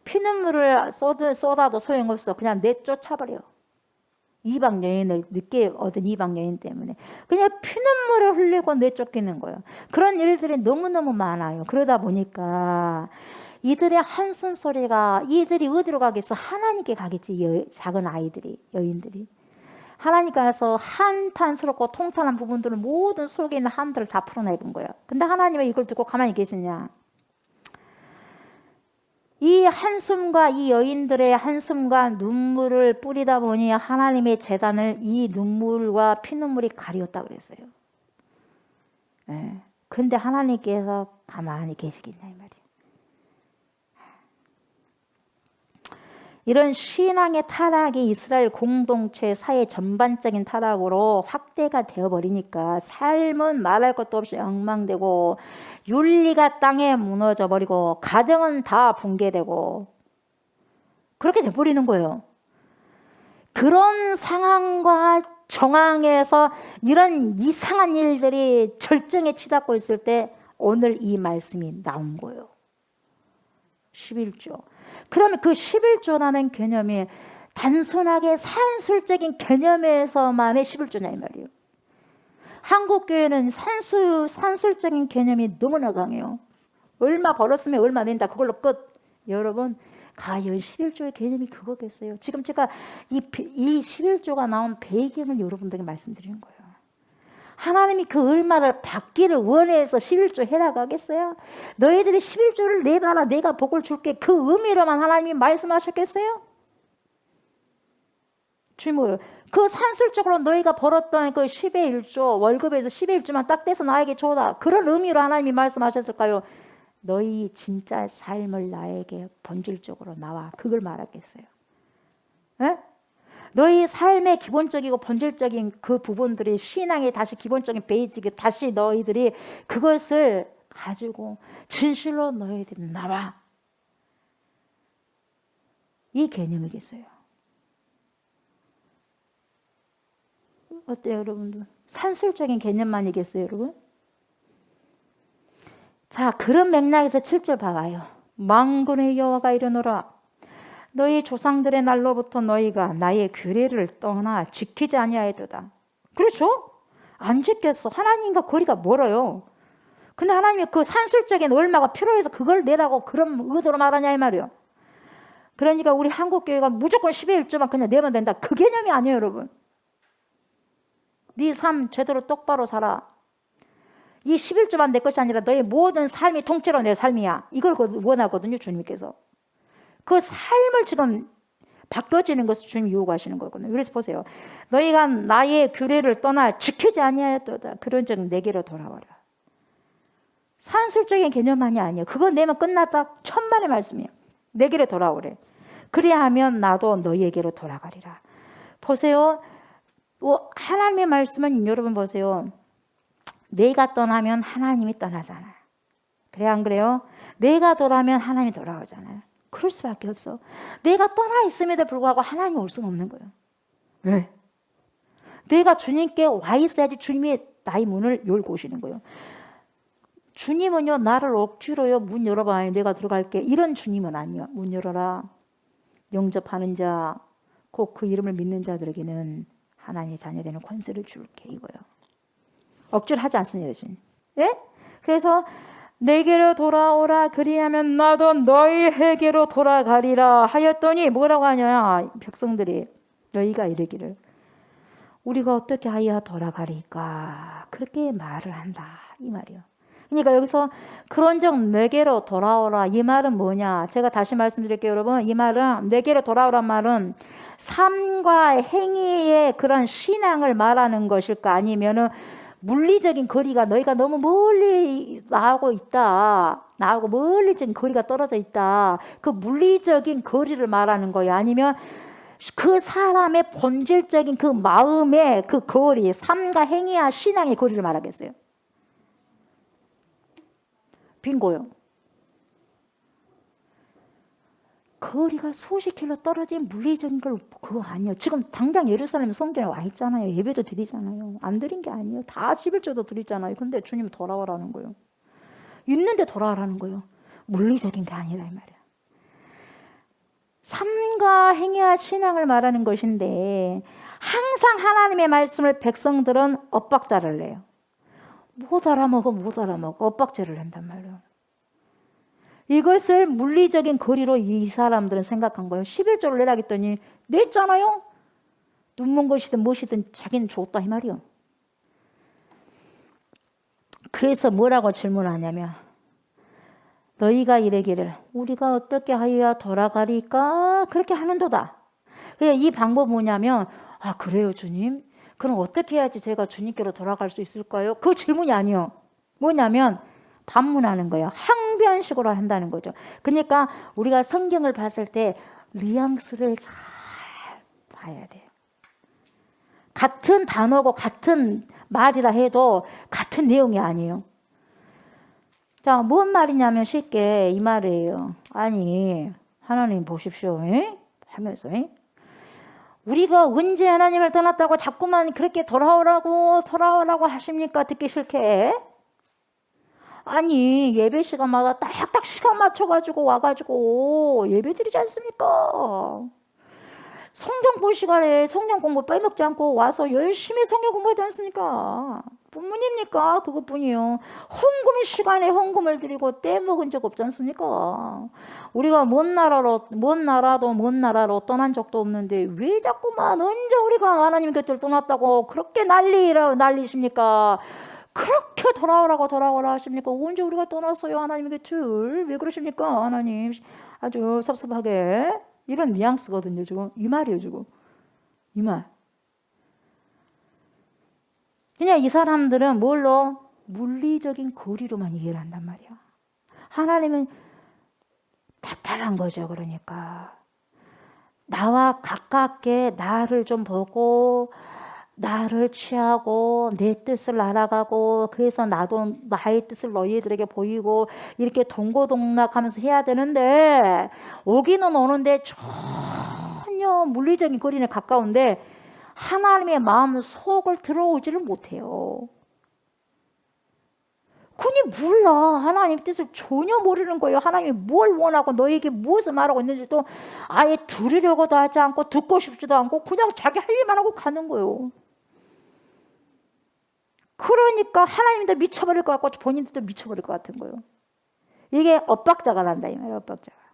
피눈물을 쏟아도 소용없어. 그냥 내쫓아버려. 이방 여인을 늦게 얻은 이방 여인 때문에 그냥 피눈물을 흘리고 내쫓기는 거예요. 그런 일들이 너무너무 많아요. 그러다 보니까 이들의 한숨 소리가 이들이 어디로 가겠어? 하나님께 가겠지. 작은 아이들이, 여인들이. 하나님께 가서 한탄스럽고 통탄한 부분들을 모든 속에 있는 한들을 다 풀어내본 거예요. 근데 하나님은 이걸 듣고 가만히 계시냐? 이 한숨과 이 여인들의 한숨과 눈물을 뿌리다 보니 하나님의 제단을 이 눈물과 피눈물이 가리웠다 그랬어요. 근데 하나님께서 가만히 계시겠냐 이 말이에요. 이런 신앙의 타락이 이스라엘 공동체 사회 전반적인 타락으로 확대가 되어버리니까 삶은 말할 것도 없이 엉망되고 윤리가 땅에 무너져버리고 가정은 다 붕괴되고 그렇게 돼버리는 거예요. 그런 상황과 정황에서 이런 이상한 일들이 절정에 치닫고 있을 때 오늘 이 말씀이 나온 거예요. 11조. 그러면 그 11조라는 개념이 단순하게 산술적인 개념에서만의 11조냐 이 말이에요. 한국교회는 산술적인 개념이 너무나 강해요. 얼마 벌었으면 얼마 낸다. 그걸로 끝. 여러분 과연 11조의 개념이 그거겠어요? 지금 제가 이 11조가 나온 배경을 여러분들에게 말씀드리는 거예요. 하나님이 그 얼마를 받기를 원해서 11조 해라고 하겠어요? 너희들이 11조를 내봐라 내가 복을 줄게 그 의미로만 하나님이 말씀하셨겠어요? 주님을 그 산술적으로 너희가 벌었던 그 10의 1조 월급에서 10의 1조만 딱 떼서 나에게 줘라 그런 의미로 하나님이 말씀하셨을까요? 너희 진짜 삶을 나에게 본질적으로 나와. 그걸 말하겠어요. 에? 너희 삶의 기본적이고 본질적인 그 부분들이 신앙의 다시 기본적인 베이직이 다시 너희들이 그것을 가지고 진실로 너희들이 나와. 이 개념이겠어요. 어때요, 여러분들? 산술적인 개념만이겠어요, 여러분? 자, 그런 맥락에서 7절 봐봐요. 만군의 여호와가 이르노라. 너희 조상들의 날로부터 너희가 나의 규례를 떠나 지키지 아니하였도다. 그렇죠? 안 지켰어. 하나님과 거리가 멀어요. 근데 하나님이 그 산술적인 얼마가 필요해서 그걸 내라고 그런 의도로 말하냐 이 말이에요. 그러니까 우리 한국교회가 무조건 10의 1조만 그냥 내면 된다. 그 개념이 아니에요, 여러분. 네 삶 제대로 똑바로 살아. 이 11조만 내 것이 아니라 너의 모든 삶이 통째로 내 삶이야. 이걸 원하거든요, 주님께서. 그 삶을 지금 바뀌어지는 것을 주님이 요구하시는 거거든요. 그래서 보세요. 너희가 나의 규례를 떠나 지키지 아니하였도다. 그런 적 내게로 돌아와라. 산술적인 개념만이 아니에요. 그거 내면 끝났다. 천만의 말씀이에요. 내게로 돌아오래. 그리하면 나도 너희에게로 돌아가리라. 보세요. 하나님의 말씀은 여러분 보세요. 내가 떠나면 하나님이 떠나잖아요. 그래 안 그래요? 내가 돌아오면 하나님이 돌아오잖아요. 그럴 수밖에 없어. 내가 떠나 있음에도 불구하고 하나님이 올 수는 없는 거예요. 왜? 내가 주님께 와 있어야지 주님이 나의 문을 열고 오시는 거예요. 주님은요, 나를 억지로요, 문 열어봐. 내가 들어갈게. 이런 주님은 아니에요. 문 열어라. 영접하는 자, 곧 그 이름을 믿는 자들에게는 하나님의 자녀되는 권세를 줄게. 이거요. 억지로 하지 않습니다, 주님. 예? 그래서 내게로 돌아오라. 그리하면 나도 너희에게로 돌아가리라 하였더니 뭐라고 하냐? 백성들이 너희가 이르기를 우리가 어떻게 하여 돌아가리까? 그렇게 말을 한다. 이 말이요. 그러니까 여기서 그런즉 내게로 돌아오라. 이 말은 뭐냐? 제가 다시 말씀드릴게요, 여러분. 이 말은 내게로 돌아오란 말은 삶과 행위의 그런 신앙을 말하는 것일까? 아니면은 물리적인 거리가 너희가 너무 멀리 나하고 있다. 나하고 멀리적인 거리가 떨어져 있다. 그 물리적인 거리를 말하는 거예요. 아니면 그 사람의 본질적인 그 마음의 그 거리, 삶과 행위와 신앙의 거리를 말하겠어요. 빙고요. 거리가 수십 킬로 떨어진 물리적인 걸 그거 아니에요. 지금 당장 예루살렘 성전에 와 있잖아요. 예배도 드리잖아요. 안 드린 게 아니에요. 다 11조도 드리잖아요. 근데 주님 돌아오라는 거예요. 있는데 돌아오라는 거예요. 물리적인 게 아니라 이 말이야. 삶과 행위와 신앙을 말하는 것인데 항상 하나님의 말씀을 백성들은 엇박자를 내요. 못 알아먹어 엇박자를 낸단 말이에요. 이것을 물리적인 거리로 이 사람들은 생각한 거예요. 11조를 내라 했더니 냈잖아요. 눈먼 것이든 무엇이든 자기는 줬다 이 말이요. 그래서 뭐라고 질문하냐면 너희가 이르기를 우리가 어떻게 하여야 돌아가리까? 그렇게 하는도다. 이 방법 뭐냐면 아 그래요 주님? 그럼 어떻게 해야지 제가 주님께로 돌아갈 수 있을까요? 그 질문이 아니요. 뭐냐면 반문하는 거예요. 항변식으로 한다는 거죠. 그러니까 우리가 성경을 봤을 때 뉘앙스를 잘 봐야 돼요. 같은 단어고 같은 말이라 해도 같은 내용이 아니에요. 자, 뭔 말이냐면 쉽게 이 말이에요. 아니 하나님 보십시오. 에? 하면서 우리가 언제 하나님을 떠났다고 자꾸만 그렇게 돌아오라고 하십니까? 듣기 싫게. 아니 예배 시간마다 딱딱 시간 맞춰가지고 와가지고 예배 드리지 않습니까? 성경 볼 시간에 성경 공부 빼먹지 않고 와서 열심히 성경 공부하지 않습니까? 뿐입니까? 그것뿐이요. 헌금 시간에 헌금을 드리고 떼먹은 적 없지 않습니까? 우리가 먼 나라로 떠난 적도 없는데 왜 자꾸만 언제 우리가 하나님 곁을 떠났다고 그렇게 난리십니까? 그렇게 돌아오라 하십니까? 언제 우리가 떠났어요 하나님 곁을? 왜 그러십니까 하나님? 아주 섭섭하게 이런 뉘앙스거든요 지금. 이 말이에요 지금. 이 말. 그냥 이 사람들은 뭘로? 물리적인 거리로만 이해를 한단 말이야. 하나님은 답답한 거죠. 그러니까 나와 가깝게 나를 좀 보고 나를 취하고 내 뜻을 알아가고 그래서 나도 나의 뜻을 너희들에게 보이고 이렇게 동고동락하면서 해야 되는데 오기는 오는데 전혀 물리적인 거리는 가까운데 하나님의 마음 속을 들어오지를 못해요. 그니 몰라. 하나님 뜻을 전혀 모르는 거예요. 하나님이 뭘 원하고 너에게 무엇을 말하고 있는지도 아예 들으려고도 하지 않고 듣고 싶지도 않고 그냥 자기 할 일만 하고 가는 거예요. 그러니까 하나님도 미쳐버릴 것 같고 본인도 미쳐버릴 것 같은 거예요. 이게 엇박자가 난다 이 말이에요. 엇박자가.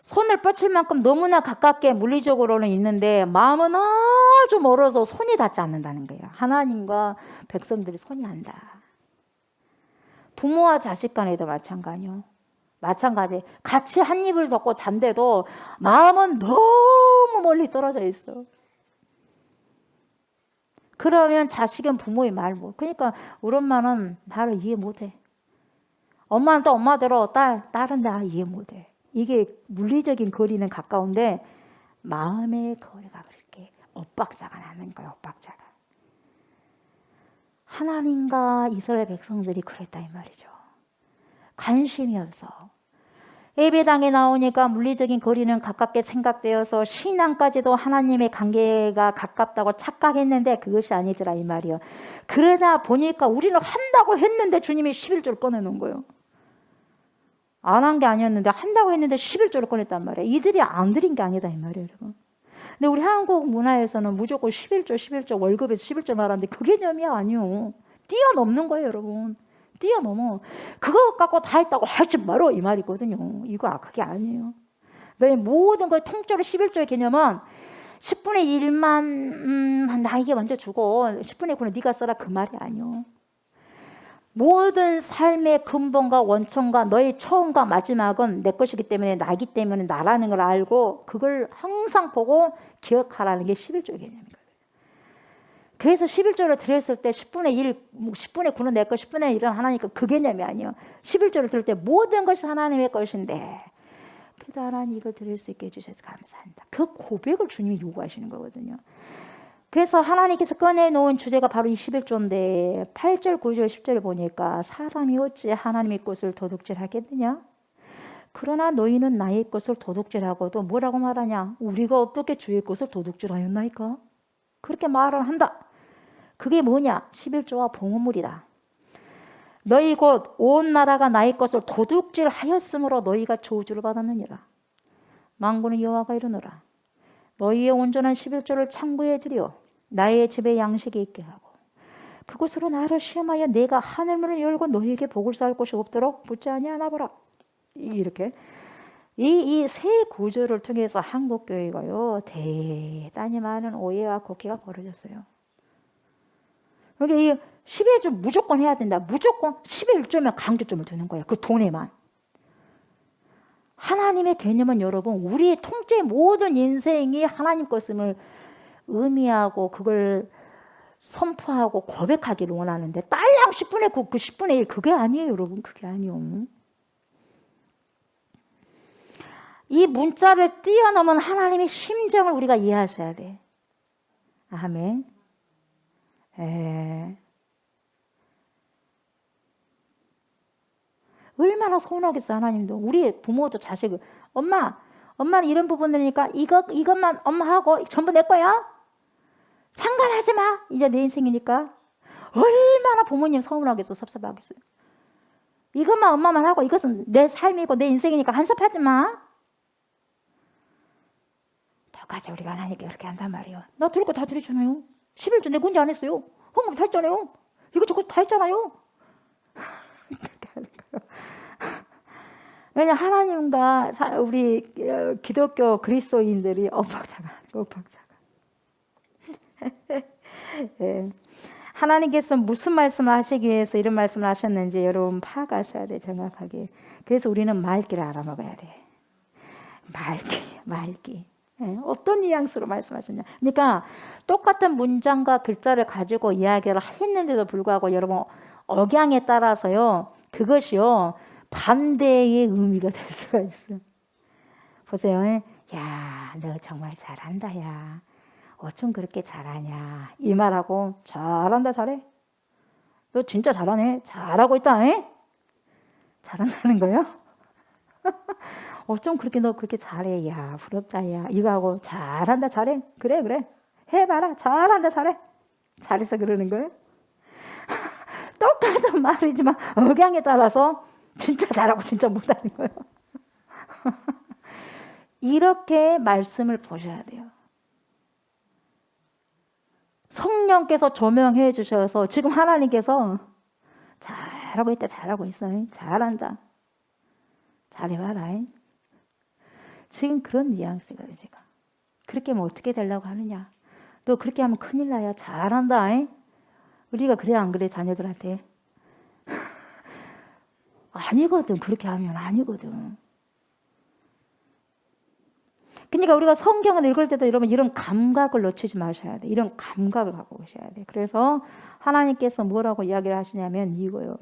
손을 뻗칠 만큼 너무나 가깝게 물리적으로는 있는데 마음은 아주 멀어서 손이 닿지 않는다는 거예요. 하나님과 백성들이 손이 안 닿아. 부모와 자식 간에도 마찬가지요. 마찬가지. 같이 한 입을 덮고 잔데도 마음은 너무 멀리 떨어져 있어. 그러면 자식은 부모의 말 못. 그러니까 우리 엄마는 나를 이해 못해. 엄마는 또 엄마대로 딸은 나 이해 못해. 이게 물리적인 거리는 가까운데 마음의 거리가 그렇게 엇박자가 나는 거예요. 엇박자가. 하나님과 이스라엘 백성들이 그랬다 이 말이죠. 관심이 없어. 예배당에 나오니까 물리적인 거리는 가깝게 생각되어서 신앙까지도 하나님의 관계가 가깝다고 착각했는데 그것이 아니더라 이 말이요. 그러다 보니까 우리는 한다고 했는데 주님이 11조를 꺼내놓은 거예요. 안 한 게 아니었는데 한다고 했는데 11조를 꺼냈단 말이에요. 이들이 안 드린 게 아니다 이 말이에요. 여러분. 근데 우리 한국 문화에서는 무조건 11조 월급에서 11조 말하는데 그 개념이 아니요. 뛰어넘는 거예요 여러분. 뛰어넘어. 그거 갖고 다 했다고 하지 말어 이 말이거든요. 이거 그게 아니에요. 너희 모든 걸 통째로 11조의 개념은 10분의 1만 나에게 먼저 주고 10분의 9는 네가 써라 그 말이 아니요. 모든 삶의 근본과 원천과 너의 처음과 마지막은 내 것이기 때문에 나기 때문에 나라는 걸 알고 그걸 항상 보고 기억하라는 게 11조의 개념이거든요. 그래서 11조를 드렸을 때 10분의 1, 10분의 9는 내 것, 10분의 1은 하나니까 그 개념이 아니에요. 11조를 드릴 때 모든 것이 하나님의 것인데 그래도 하나님 이걸 드릴 수 있게 해주셔서 감사합니다. 그 고백을 주님이 요구하시는 거거든요. 그래서 하나님께서 꺼내놓은 주제가 바로 이 11조인데 8절, 9절, 10절을 보니까 사람이 어찌 하나님의 것을 도둑질하겠느냐? 그러나 너희는 나의 것을 도둑질하고도 뭐라고 말하냐? 우리가 어떻게 주의 것을 도둑질하였나이까? 그렇게 말을 한다. 그게 뭐냐? 11조와 봉헌물이다. 너희 곧 온 나라가 나의 것을 도둑질하였으므로 너희가 저주를 받았느니라. 만군의 여호와가 이르노라. 너희의 온전한 11조를 창고에 들여 나의 집에 양식이 있게 하고 그곳으로 나를 시험하여 내가 하늘문을 열고 너희에게 복을 쌓을 곳이 없도록 묻지 아니하나 보라. 이렇게 이 세 구절을 통해서 한국 교회가요 대단히 많은 오해와 곡해가 벌어졌어요. 여기 이 11조 무조건 해야 된다. 무조건 11조면 강조점을 두는 거예요. 그 돈에만. 하나님의 개념은 여러분 우리의 통째 모든 인생이 하나님 것임을 의미하고 그걸 선포하고 고백하기를 원하는데 딸랑 10분의 9, 그 10분의 1 그게 아니에요 여러분. 그게 아니에요. 이 문자를 뛰어넘은 하나님의 심정을 우리가 이해하셔야 돼. 아멘. 얼마나 서운하겠어 하나님도. 우리 부모도 자식을 엄마는 이런 부분들이니까 이것만 엄마 하고 전부 내 거야. 상관하지 마. 이제 내 인생이니까. 얼마나 부모님 서운하겠어 섭섭하겠어요. 이것만 엄마만 하고 이것은 내 삶이고 내 인생이니까 간섭하지 마. 똑같이 우리가 하나님께 그렇게 한단 말이에요. 나 드릴 거 다 드리잖아요. 11조 내가 언제 안 했어요. 헌금 다 했잖아요. 이것저것 다 했잖아요. 왜냐 하나님과 우리 기독교 그리스도인들이 엇박자가. 예. 하나님께서 무슨 말씀을 하시기 위해서 이런 말씀을 하셨는지 여러분 파악하셔야 돼 정확하게. 그래서 우리는 말기를 알아먹어야 돼. 말기. 어떤 뉘앙스로 말씀하셨냐. 그러니까 똑같은 문장과 글자를 가지고 이야기를 했는데도 불구하고 여러분 억양에 따라서요. 그것이요. 반대의 의미가 될 수가 있어요. 보세요. 야, 너 정말 잘한다, 야. 어쩜 그렇게 잘하냐. 이 말하고 잘한다, 잘해. 너 진짜 잘하네. 잘하고 있다, 잘한다는 거예요? 어쩜 그렇게 너 그렇게 잘해. 야, 부럽다, 야. 이거 하고 잘한다, 잘해. 그래, 그래. 해봐라. 잘한다, 잘해. 잘해서 그러는 거예요? 똑같은 말이지만 억양에 따라서 진짜 잘하고 진짜 못하는 거예요. 이렇게 말씀을 보셔야 돼요. 성령께서 조명해 주셔서 지금 하나님께서 잘하고 있다, 잘하고 있어. 잘한다. 잘해봐라. 지금 그런 뉘앙스거든요, 제가. 그렇게 하면 어떻게 되려고 하느냐. 너 그렇게 하면 큰일 나야. 잘한다. 우리가 그래 안 그래 자녀들한테. 아니거든. 그렇게 하면 아니거든. 그러니까 우리가 성경을 읽을 때도 여러분 이런 감각을 놓치지 마셔야 돼. 이런 감각을 갖고 계셔야 돼. 그래서 하나님께서 뭐라고 이야기를 하시냐면 이거요.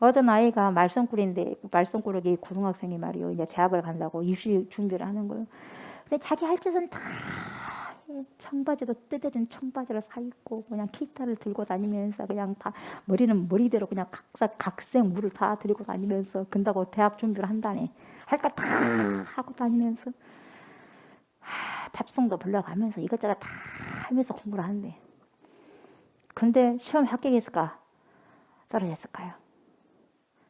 어떤 아이가 말썽꾸리인데 말썽꾸러기 고등학생이 말이요. 이제 대학을 간다고 입시 준비를 하는 거예요. 근데 자기 할 짓은 다 청바지도 뜯어진 청바지를 사 입고 그냥 기타를 들고 다니면서 그냥 다 머리는 머리대로 그냥 각색 물을 다 들고 다니면서 근다고 대학 준비를 한다네. 할 거 다 하고 다니면서 팝송도 불러가면서 이것저것 다 하면서 공부를 하는데 근데 시험 합격했을까? 떨어졌을까요?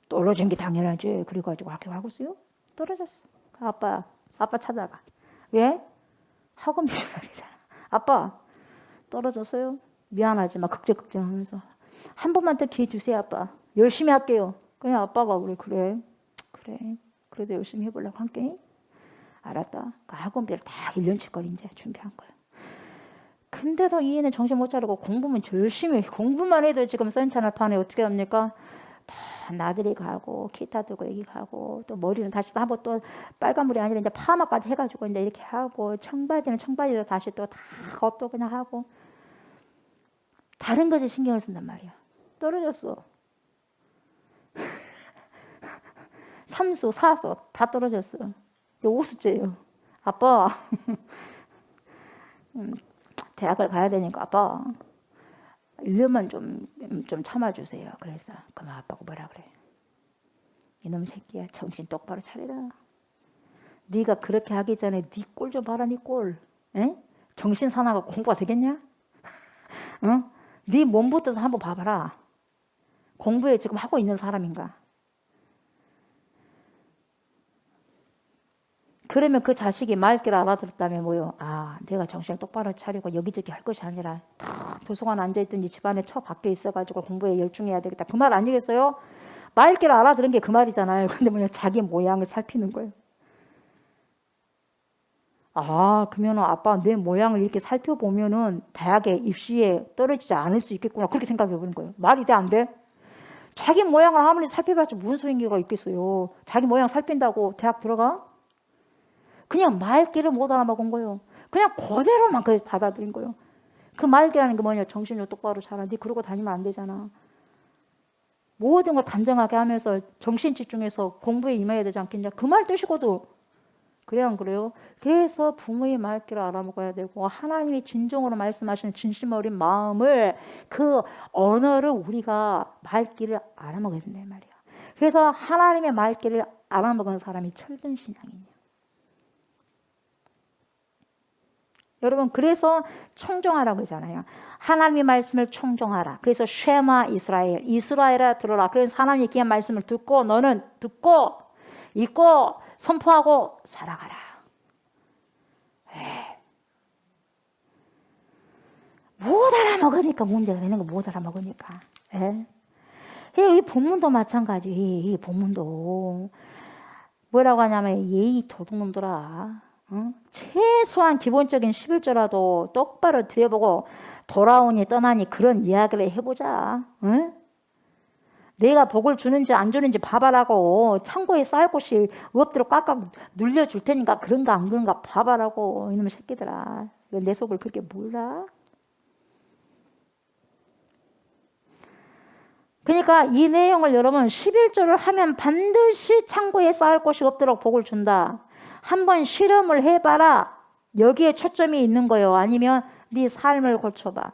떨어진 게 당연하지. 그래가지고 학교 가고 있어요? 떨어졌어. 아빠 찾아가. 왜? 학원 비워야 되잖아. 아빠 떨어졌어요? 미안하지만 걱정하면서 한 번만 더 기회 주세요. 아빠 열심히 할게요. 그냥 아빠가 그래 그래도 열심히 해보려고 함께. 알았다. 그 학원비를 다 1년치걸 이제 준비한 거예요. 근데도 이 애는 정신 못 차리고 공부만 열심히 공부만 해도 지금 선차날 판에 어떻게 합니까? 또 나들이 가고 기타 들고 여기 가고 또 머리는 다시 한번 또 빨간물이 아니라 이제 파마까지 해가지고 이제 이렇게 하고 청바지는 청바지로 다시 또 다 또 그냥 하고 다른 것에 신경을 쓴단 말이야. 떨어졌어. 삼수, 사수 다 떨어졌어. 5수째예요. 아빠 대학을 가야 되니까 아빠 1년만 좀 참아주세요. 그래서 그럼 아빠가 뭐라 그래? 이놈 새끼야 정신 똑바로 차리라. 네가 그렇게 하기 전에 네 꼴 좀 봐라. 네 꼴. 정신 사나가 공부가 되겠냐? 네 몸부터 한번 봐봐라. 공부에 지금 하고 있는 사람인가? 그러면 그 자식이 말귀를 알아들었다면 뭐요? 아, 내가 정신을 똑바로 차리고 여기저기 할 것이 아니라 도서관에 앉아있더니 집안에 밖에 있어가지고 공부에 열중해야 되겠다. 그 말 아니겠어요? 말귀를 알아들은 게 그 말이잖아요. 근데 뭐냐? 자기 모양을 살피는 거예요. 아, 그러면 아빠 내 모양을 이렇게 살펴보면은 대학에 입시에 떨어지지 않을 수 있겠구나. 그렇게 생각해 보는 거예요. 말이 돼, 안 돼? 자기 모양을 아무리 살펴봤자 무슨 소용이가 있겠어요. 자기 모양 살핀다고 대학 들어가? 그냥 말귀를 못 알아먹은 거예요. 그냥 그대로만 받아들인 거예요. 그 말귀라는 게 뭐냐? 정신을 똑바로 차려. 네 그러고 다니면 안 되잖아. 모든 걸 단정하게 하면서 정신 집중해서 공부에 임해야 되지 않겠냐? 그 말 뜻이거든. 그래요, 안 그래요? 그래서 부모의 말귀를 알아먹어야 되고 하나님이 진정으로 말씀하시는 진심 어린 마음을 그 언어를 우리가 말귀를 알아먹어야 된단 말이야. 그래서 하나님의 말귀를 알아먹은 사람이 철든 신앙이에요. 여러분 그래서 청종하라고 하잖아요. 하나님의 말씀을 청종하라. 그래서 쉐마 이스라엘, 이스라엘아 들어라. 그래서 하나님의 귀한 말씀을 듣고 너는 듣고 읽고 선포하고 살아가라. 못 알아먹으니까 문제가 되는 거. 못 알아먹으니까. 이 본문도 마찬가지. 이 본문도 뭐라고 하냐면 예의 도둑놈들아. 최소한 기본적인 11조라도 똑바로 들여보고 돌아오니 떠나니 그런 이야기를 해보자. 내가 복을 주는지 안 주는지 봐봐라고. 창고에 쌓일 곳이 없도록 꽉꽉 눌려줄 테니까 그런가 안 그런가 봐봐라고. 이놈의 새끼들아. 내 속을 그렇게 몰라? 그러니까 이 내용을 여러분 11조를 하면 반드시 창고에 쌓일 곳이 없도록 복을 준다. 한번 실험을 해봐라. 여기에 초점이 있는 거예요. 아니면 네 삶을 고쳐봐.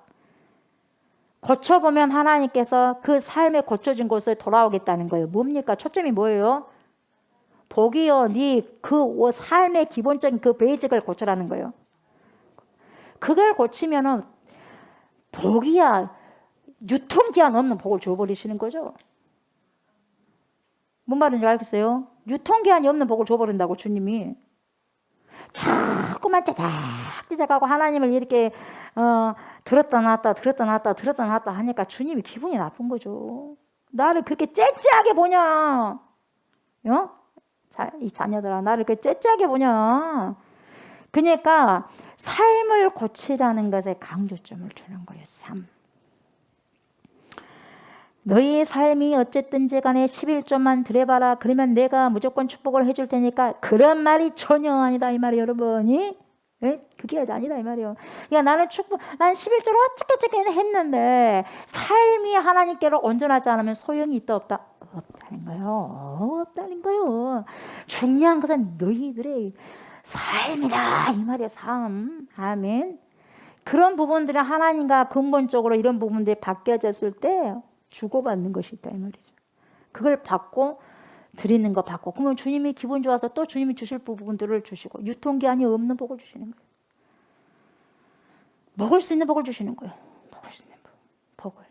고쳐보면 하나님께서 그 삶에 고쳐진 곳에 돌아오겠다는 거예요. 뭡니까? 초점이 뭐예요? 복이요. 네 그 삶의 기본적인 그 베이직을 고쳐라는 거예요. 그걸 고치면은 복이야. 유통기한 없는 복을 줘버리시는 거죠. 뭔 말인지 알겠어요? 유통기한이 없는 복을 줘버린다고 주님이. 자꾸만 짜작짜작하고 하나님을 이렇게 들었다 놨다 하니까 주님이 기분이 나쁜 거죠. 나를 그렇게 째째하게 보냐? 이 자녀들아, 나를 그렇게 째째하게 보냐? 그러니까 삶을 고치라는 것에 강조점을 주는 거예요. 삶. 너희의 삶이 어쨌든지 간에 11조만 드려봐라. 그러면 내가 무조건 축복을 해줄 테니까. 그런 말이 전혀 아니다 이 말이에요, 여러분이. 그게 아니다 이 말이에요. 야, 나는 11조를 어떻게 했는데 삶이 하나님께로 온전하지 않으면 소용이 있다 없다? 없다는 거예요. 없다는 거예요. 중요한 것은 너희들의 삶이다 이 말이에요. 삶. 아멘. 그런 부분들이 하나님과 근본적으로 이런 부분들이 바뀌어졌을 때 주고받는 것이 있다 이 말이죠. 그걸 받고 드리는 거 받고, 그러면 주님이 기분 좋아서 또 주님이 주실 부분들을 주시고, 유통기한이 없는 복을 주시는 거예요. 먹을 수 있는 복을 주시는 거예요. 먹을 수 있는 복을.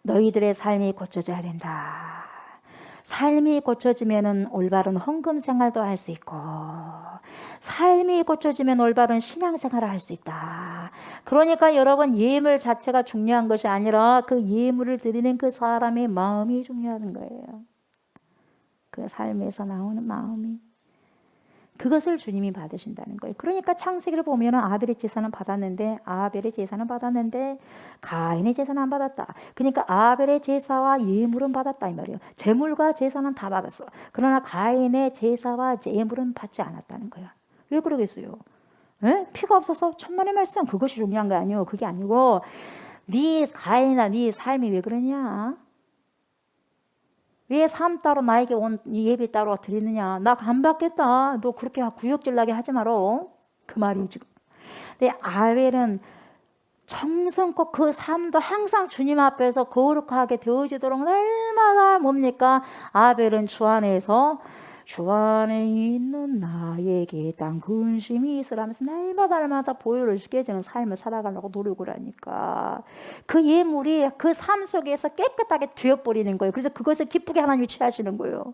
너희들의 삶이 고쳐져야 된다. 삶이 고쳐지면은 올바른 헌금 생활도 할 수 있고, 삶이 고쳐지면 올바른 신앙생활을 할 수 있다. 그러니까 여러분, 예물 자체가 중요한 것이 아니라 그 예물을 드리는 그 사람의 마음이 중요한 거예요. 그 삶에서 나오는 마음이. 그것을 주님이 받으신다는 거예요. 그러니까 창세기를 보면 아벨의 제사는 받았는데 가인의 제사는 안 받았다. 그러니까 아벨의 제사와 예물은 받았다 이 말이에요. 제물과 제사는 다 받았어. 그러나 가인의 제사와 예물은 받지 않았다는 거야. 왜 그러겠어요? 피가 없어서 천만의 말씀, 그것이 중요한 거 아니에요. 그게 아니고 네 가인아, 네 삶이 왜 그러냐? 왜 삶 따로 나에게 온 예배 따로 드리느냐? 나 안 받겠다. 너 그렇게 구역질 나게 하지 마라. 그 말이 지금. 근데 아벨은 정성껏 그 삶도 항상 주님 앞에서 거룩하게 되어지도록 날마다 뭡니까? 아벨은 주 안에 있는 나에게 딴 근심이 있으라면서 날마다 보혈을 시켜지는 삶을 살아가려고 노력을 하니까 그 예물이 그 삶 속에서 깨끗하게 되어버리는 거예요. 그래서 그것을 기쁘게 하나님이 취하시는 거예요.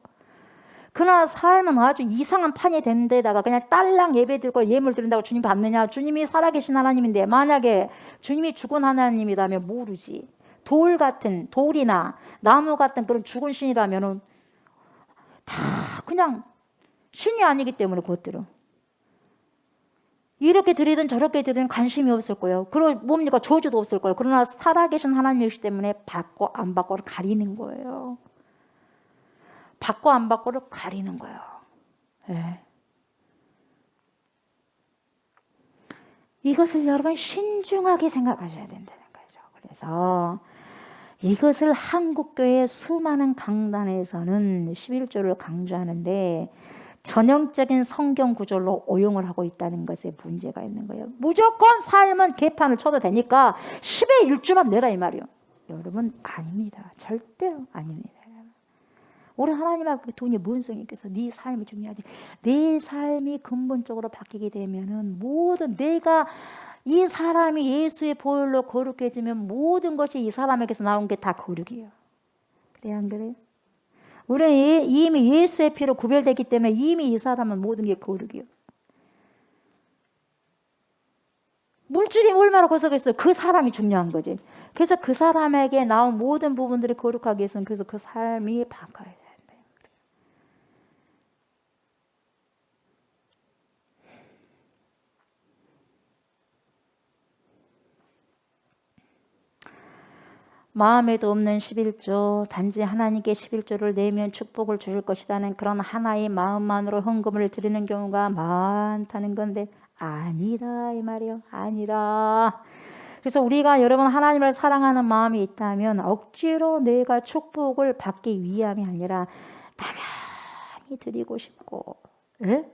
그러나 삶은 아주 이상한 판이 된 데다가 그냥 딸랑 예배 드리고 예물 드린다고 주님 받느냐? 주님이 살아계신 하나님인데 만약에 주님이 죽은 하나님이라면 모르지. 돌이나 나무 같은 그런 죽은 신이라면은 다 그냥 신이 아니기 때문에 그것들은 이렇게 드리든 저렇게 드리든 관심이 없을 거예요. 그리고 뭡니까? 저주도 없을 거예요. 그러나 살아계신 하나님이시기 때문에 받고 안 받고를 가리는 거예요. 받고 안 받고를 가리는 거예요. 네. 이것을 여러분 신중하게 생각하셔야 된다는 거죠. 그래서 이것을 한국교회 수많은 강단에서는 11조를 강조하는데 전형적인 성경 구절로 오용을 하고 있다는 것에 문제가 있는 거예요. 무조건 삶은 개판을 쳐도 되니까 10의 1조만 내라 이 말이에요. 여러분 아닙니다. 절대로 아닙니다. 우리 하나님 앞에 돈이 뭔 소용이 있겠어. 네 삶이 중요하지. 내 삶이 근본적으로 바뀌게 되면은 모든 내가 이 사람이 예수의 보혈로 거룩해지면 모든 것이 이 사람에게서 나온 게 다 거룩이에요. 그래 안 그래요? 우리는 이미 예수의 피로 구별되기 때문에 이미 이 사람은 모든 게 거룩이에요. 물질이 얼마나 거룩했어요. 그 사람이 중요한 거지. 그래서 그 사람에게 나온 모든 부분들이 거룩하기 위해서는 그래서 그 삶이 바꿔야 돼. 마음에도 없는 11조, 단지 하나님께 11조를 내면 축복을 주실 것이라는 그런 하나의 마음만으로 헌금을 드리는 경우가 많다는 건데 아니다 이 말이요. 아니다. 그래서 우리가 여러분 하나님을 사랑하는 마음이 있다면 억지로 내가 축복을 받기 위함이 아니라 당연히 드리고 싶고, 예?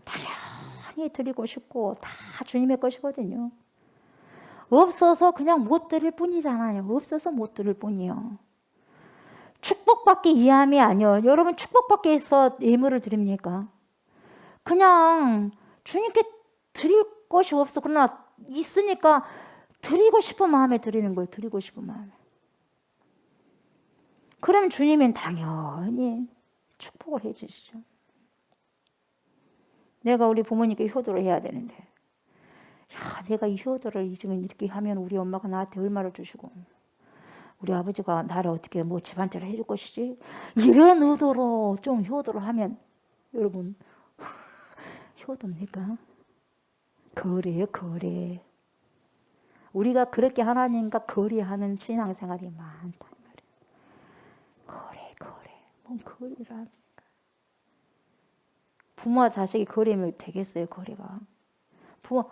당연히 드리고 싶고 다 주님의 것이거든요. 없어서 그냥 못 드릴 뿐이잖아요. 없어서 못 드릴 뿐이요. 축복받기 위함이 아니요. 여러분 축복받기 위해서 예물을 드립니까? 그냥 주님께 드릴 것이 없어. 그러나 있으니까 드리고 싶은 마음에 드리는 거예요. 드리고 싶은 마음에. 그럼 주님은 당연히 축복을 해 주시죠. 내가 우리 부모님께 효도를 해야 되는데 야, 내가 이 효도를 지금 이렇게 하면 우리 엄마가 나한테 얼마를 주시고 우리 아버지가 나를 어떻게 뭐 집안일을 해줄 것이지? 이런 의도로 좀 효도를 하면 여러분 효도입니까? 거래예요, 거래. 우리가 그렇게 하나님과 거래하는 신앙생활이 많단 말이에요. 거래. 뭔 거래를 합니까? 부모와 자식이 거래면 되겠어요, 거래가?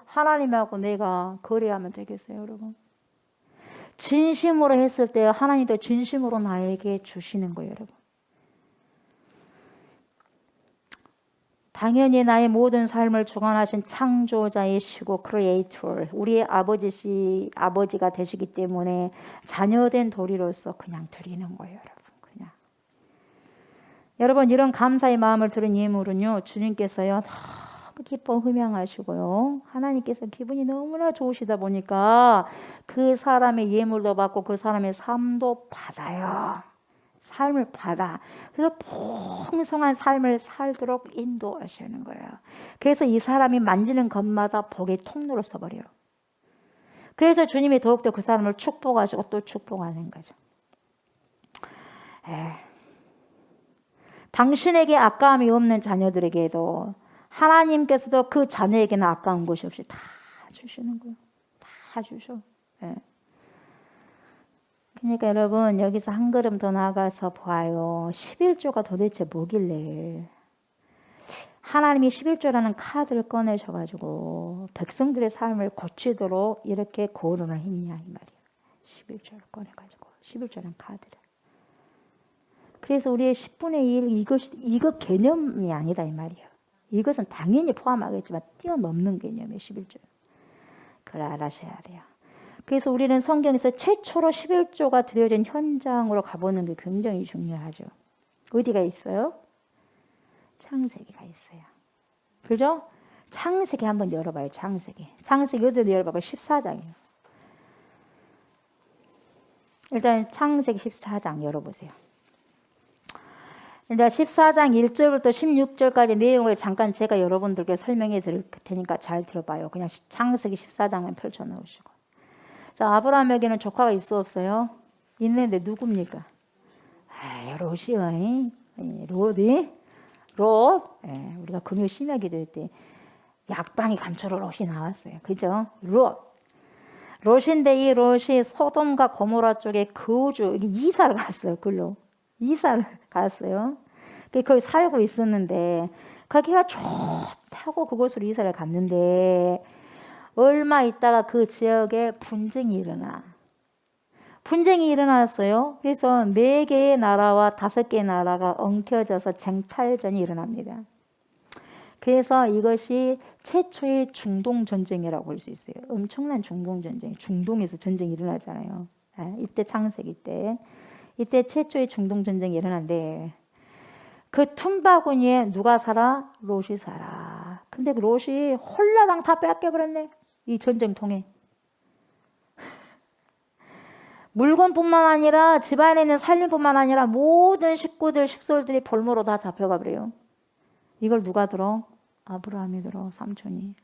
하나님하고 내가 거래하면 되겠어요, 여러분? 진심으로 했을 때 하나님도 진심으로 나에게 주시는 거예요, 여러분. 당연히 나의 모든 삶을 주관하신 창조자이시고 크리에이터, 우리의 아버지가 되시기 때문에 자녀된 도리로서 그냥 드리는 거예요, 여러분. 그냥. 여러분 이런 감사의 마음을 들은 예물은요, 주님께서요 너무 기뻐 흠양하시고요, 하나님께서 기분이 너무나 좋으시다 보니까 그 사람의 예물도 받고 그 사람의 삶도 받아요. 삶을 받아. 그래서 풍성한 삶을 살도록 인도하시는 거예요. 그래서 이 사람이 만지는 것마다 복의 통로로 써버려요. 그래서 주님이 더욱더 그 사람을 축복하시고 또 축복하는 거죠. 당신에게 아까움이 없는 자녀들에게도 하나님께서도 그 자녀에게는 아까운 것이 없이 다 주시는 거예요. 다 주셔. 그러니까 여러분 여기서 한 걸음 더 나아가서 봐요. 11조가 도대체 뭐길래 하나님이 11조라는 카드를 꺼내셔가지고 백성들의 삶을 고치도록 이렇게 거론을 했냐 이 말이에요. 11조를 꺼내가지고 11조라는 카드를. 그래서 우리의 10분의 1 이것 개념이 아니다 이 말이에요. 이것은 당연히 포함하겠지만 뛰어넘는 개념이에요. 11조. 그걸 알아셔야 돼요. 그래서 우리는 성경에서 최초로 11조가 드려진 현장으로 가보는 게 굉장히 중요하죠. 어디가 있어요? 창세기가 있어요. 그죠? 창세기 한번 열어봐요. 창세기 어디를 열어봐요? 14장이에요. 일단 창세기 14장 열어보세요. 일단 14장 1절부터 16절까지 내용을 잠깐 제가 여러분들께 설명해 드릴 테니까 잘 들어봐요. 그냥 창세기 14장만 펼쳐 놓으시고. 자, 아브라함에게는 조카가 있어 없어요? 있는데 누굽니까? 롯이요. 롯. 우리가 금요 심야 기도할 때 약방이 감초로 롯이 나왔어요. 그죠? 롯인데 이 롯이 소돔과 고모라 쪽에 이사를 갔어요. 글로. 이사를 갔어요. 거기 살고 있었는데 거기가 좋다고 그곳으로 이사를 갔는데 얼마 있다가 그 지역에 분쟁이 일어났어요. 그래서 4개의 나라와 5개의 나라가 엉켜져서 쟁탈전이 일어납니다. 그래서 이것이 최초의 중동전쟁이라고 볼 수 있어요. 엄청난 중동전쟁. 중동에서 전쟁이 일어나잖아요. 이때 창세기 때. 이때 최초의 중동전쟁이 일어났는데 그 틈바구니에 누가 살아? 롯이 살아. 근데 그 롯이 홀라당 다 뺏겨버렸네. 이 전쟁통에. 물건뿐만 아니라 집안에 있는 살림뿐만 아니라 모든 식솔들이 볼모로 다 잡혀가 버려요. 이걸 누가 들어? 아브라함이 들어, 삼촌이.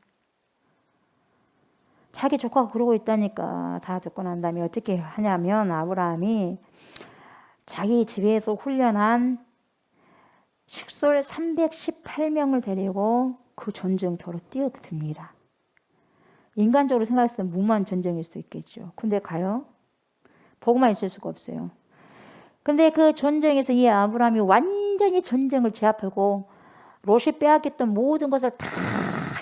자기 조카가 그러고 있다니까. 다 듣고 난 다음에 어떻게 하냐면 아브라함이 자기 집에서 훈련한 식솔 318명을 데리고 그 전쟁터로 뛰어듭니다. 인간적으로 생각했을 때 무모한 전쟁일 수도 있겠죠. 근데 가요. 보고만 있을 수가 없어요. 근데 그 전쟁에서 이 아브라함이 완전히 전쟁을 제압하고 롯이 빼앗겼던 모든 것을 다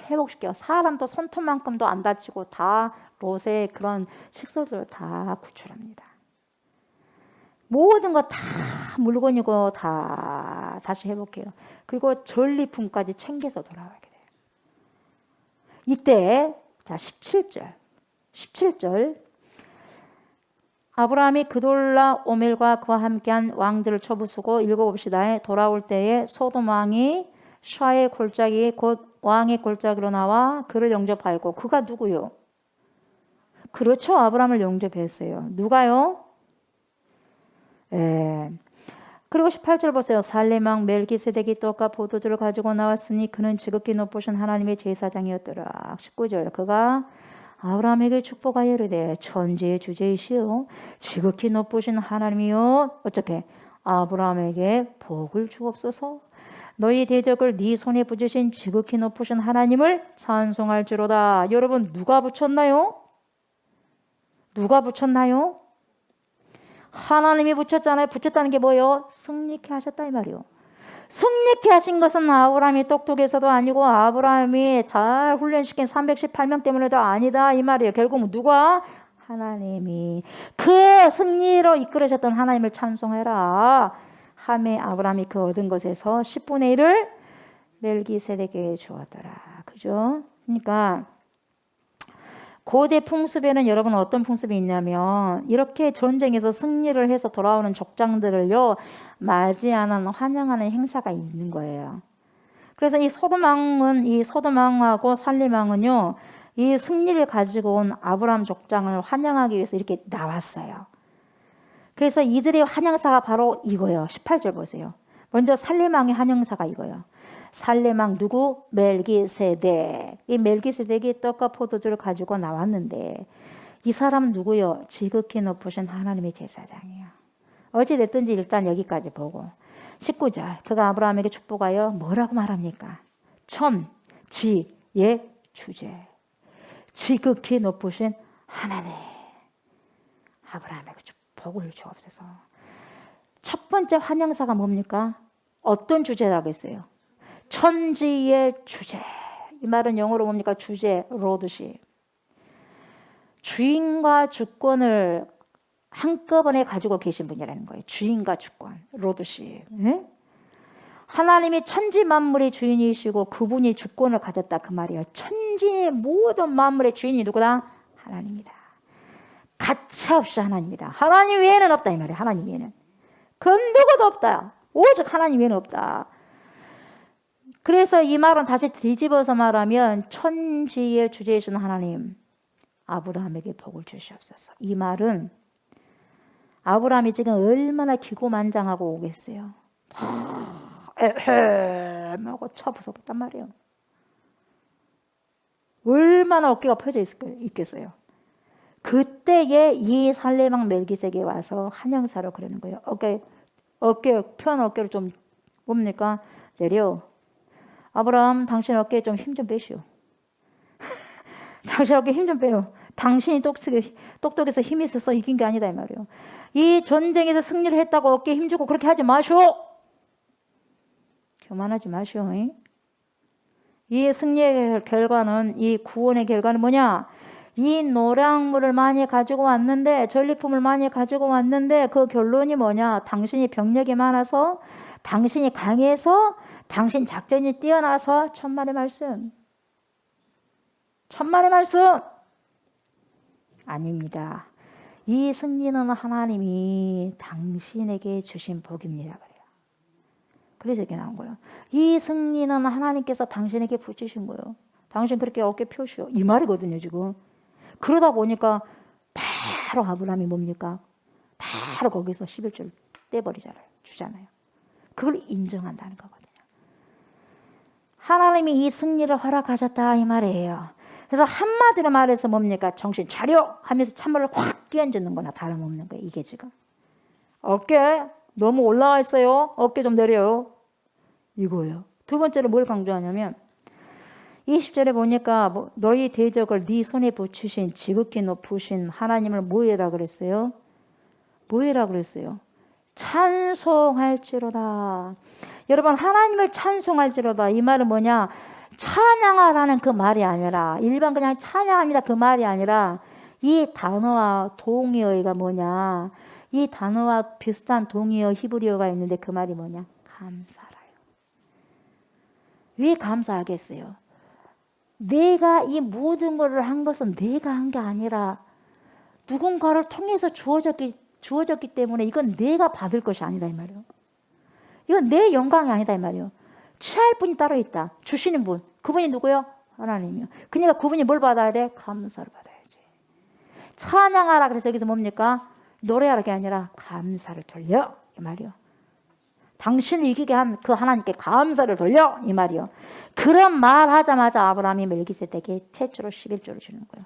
회복시켜 사람도 손톱만큼도 안 다치고 다 롯의 그런 식소들을 다 구출합니다. 모든 거 다 물건이고 다 다시 회복해요. 그리고 전리품까지 챙겨서 돌아가게 돼요. 이때 자 17절 아브라함이 그돌라 오멜과 그와 함께한 왕들을 쳐부수고 읽어봅시다. 돌아올 때에 소돔 왕이 샤의 골짜기 곧 왕의 골짜기로 나와 그를 영접하였고 그가 누구요? 그렇죠. 아브라함을 영접했어요. 누가요? 그리고 18절 보세요. 살렘 왕 멜기세덱이 떡과 포도주를 가지고 나왔으니 그는 지극히 높으신 하나님의 제사장이었더라. 19절 그가 아브라함에게 축복하여 이르되 천지의 주제이시오 지극히 높으신 하나님이여 어떻게 아브라함에게 복을 주옵소서. 너희 대적을 네 손에 붙이신 지극히 높으신 하나님을 찬송할지로다. 여러분 누가 붙였나요? 누가 붙였나요? 하나님이 붙였잖아요. 붙였다는 게 뭐예요? 승리케 하셨다 이 말이요. 승리케 하신 것은 아브라함이 똑똑해서도 아니고 아브라함이 잘 훈련시킨 318명 때문에도 아니다 이 말이에요. 결국 누가? 하나님이. 그 승리로 이끌으셨던 하나님을 찬송해라 하매 아브라함이 그 얻은 것에서 10분의 1을 멜기세덱에게 주었더라. 그죠? 그러니까 고대 풍습에는 여러분 어떤 풍습이 있냐면 이렇게 전쟁에서 승리를 해서 돌아오는 족장들을요 맞이하는 환영하는 행사가 있는 거예요. 그래서 이 소돔 왕하고 살림 왕은요 이 승리를 가지고 온 아브라함 족장을 환영하기 위해서 이렇게 나왔어요. 그래서 이들의 환영사가 바로 이거예요. 18절 보세요. 먼저 살림 왕의 환영사가 이거예요. 살렘 왕 누구? 멜기세덱. 이 멜기세덱이 떡과 포도주를 가지고 나왔는데 이 사람은 누구요? 지극히 높으신 하나님의 제사장이에요. 어찌됐든지 일단 여기까지 보고 19절 그가 아브라함에게 축복하여 뭐라고 말합니까? 천, 지, 예, 주제. 지극히 높으신 하나님 아브라함에게 복을 주옵소서. 첫 번째 환영사가 뭡니까? 어떤 주제라고 했어요? 천지의 주제. 이 말은 영어로 뭡니까? 주제, 로드십. 주인과 주권을 한꺼번에 가지고 계신 분이라는 거예요. 주인과 주권, 로드십. 하나님이 천지 만물의 주인이시고 그분이 주권을 가졌다 그 말이에요. 천지의 모든 만물의 주인이 누구다? 하나님이다. 가차없이 하나님이다. 하나님 외에는 없다 이 말이에요. 하나님 외에는. 그 누구도 없다. 오직 하나님 외에는 없다. 그래서 이 말은 다시 뒤집어서 말하면 천지의 주제이신 하나님 아브라함에게 복을 주시옵소서. 이 말은 아브라함이 지금 얼마나 기고만장하고 오겠어요. 하고 쳐부숴봤단 말이에요. 얼마나 어깨가 펴져 있겠어요. 그때에 이 살렘 왕 멜기세덱에 와서 한영사로 그러는 거예요. 편 어깨를 좀 뭡니까? 내려. 아브라함 당신 어깨에 좀 힘 좀 빼시오. 당신 어깨에 힘 좀 빼요. 당신이 똑똑해서 힘이 있어서 이긴 게 아니다 이 말이에요. 이 전쟁에서 승리를 했다고 어깨에 힘주고 그렇게 하지 마시오. 교만하지 마시오. 이 승리의 결과는 이 구원의 결과는 뭐냐? 이 노량물을 많이 가지고 왔는데 전리품을 많이 가지고 왔는데 그 결론이 뭐냐? 당신이 병력이 많아서 당신이 강해서 당신 작전이 뛰어나서 천만의 말씀. 천만의 말씀. 아닙니다. 이 승리는 하나님이 당신에게 주신 복입니다. 그래요. 그래서 이렇게 나온 거예요. 이 승리는 하나님께서 당신에게 붙이신 거예요. 당신 그렇게 어깨 펴시오. 이 말이거든요 지금. 그러다 보니까 바로 아브라함이 뭡니까? 바로 거기서 11절 떼버리잖아요. 주잖아요. 그걸 인정한다는 거거든요. 하나님이 이 승리를 허락하셨다 이 말이에요. 그래서 한마디로 말해서 뭡니까? 정신 차려 하면서 찬물을 확 끼얹는 거나 다름없는 거예요. 이게 지금. 어깨 너무 올라와 있어요. 어깨 좀 내려요. 이거예요. 두 번째로 뭘 강조하냐면 20절에 보니까 너희 대적을 네 손에 붙이신 지극히 높으신 하나님을 뭐해라 그랬어요? 뭐해라 그랬어요? 찬송할지로다. 여러분, 하나님을 찬송할지로다. 이 말은 뭐냐? 찬양하라는 그 말이 아니라, 일반 그냥 찬양합니다 그 말이 아니라, 이 단어와 동의어가 뭐냐? 이 단어와 비슷한 동의어 히브리어가 있는데 그 말이 뭐냐? 감사라요. 왜 감사하겠어요? 내가 이 모든 것을 한 것은 내가 한 게 아니라 누군가를 통해서 주어졌기 때문에 이건 내가 받을 것이 아니다 이 말이에요. 이건 내 영광이 아니다 이 말이에요. 취할 분이 따로 있다. 주시는 분. 그분이 누구요? 하나님이요. 그러니까 그분이 뭘 받아야 돼? 감사를 받아야지. 찬양하라 그래서 여기서 뭡니까? 노래하라 게 아니라 감사를 돌려 이 말이요. 당신을 이기게 한 그 하나님께 감사를 돌려 이 말이요. 그런 말 하자마자 아브라함이 멜기세덱에게 최초로 11조를 주는 거예요.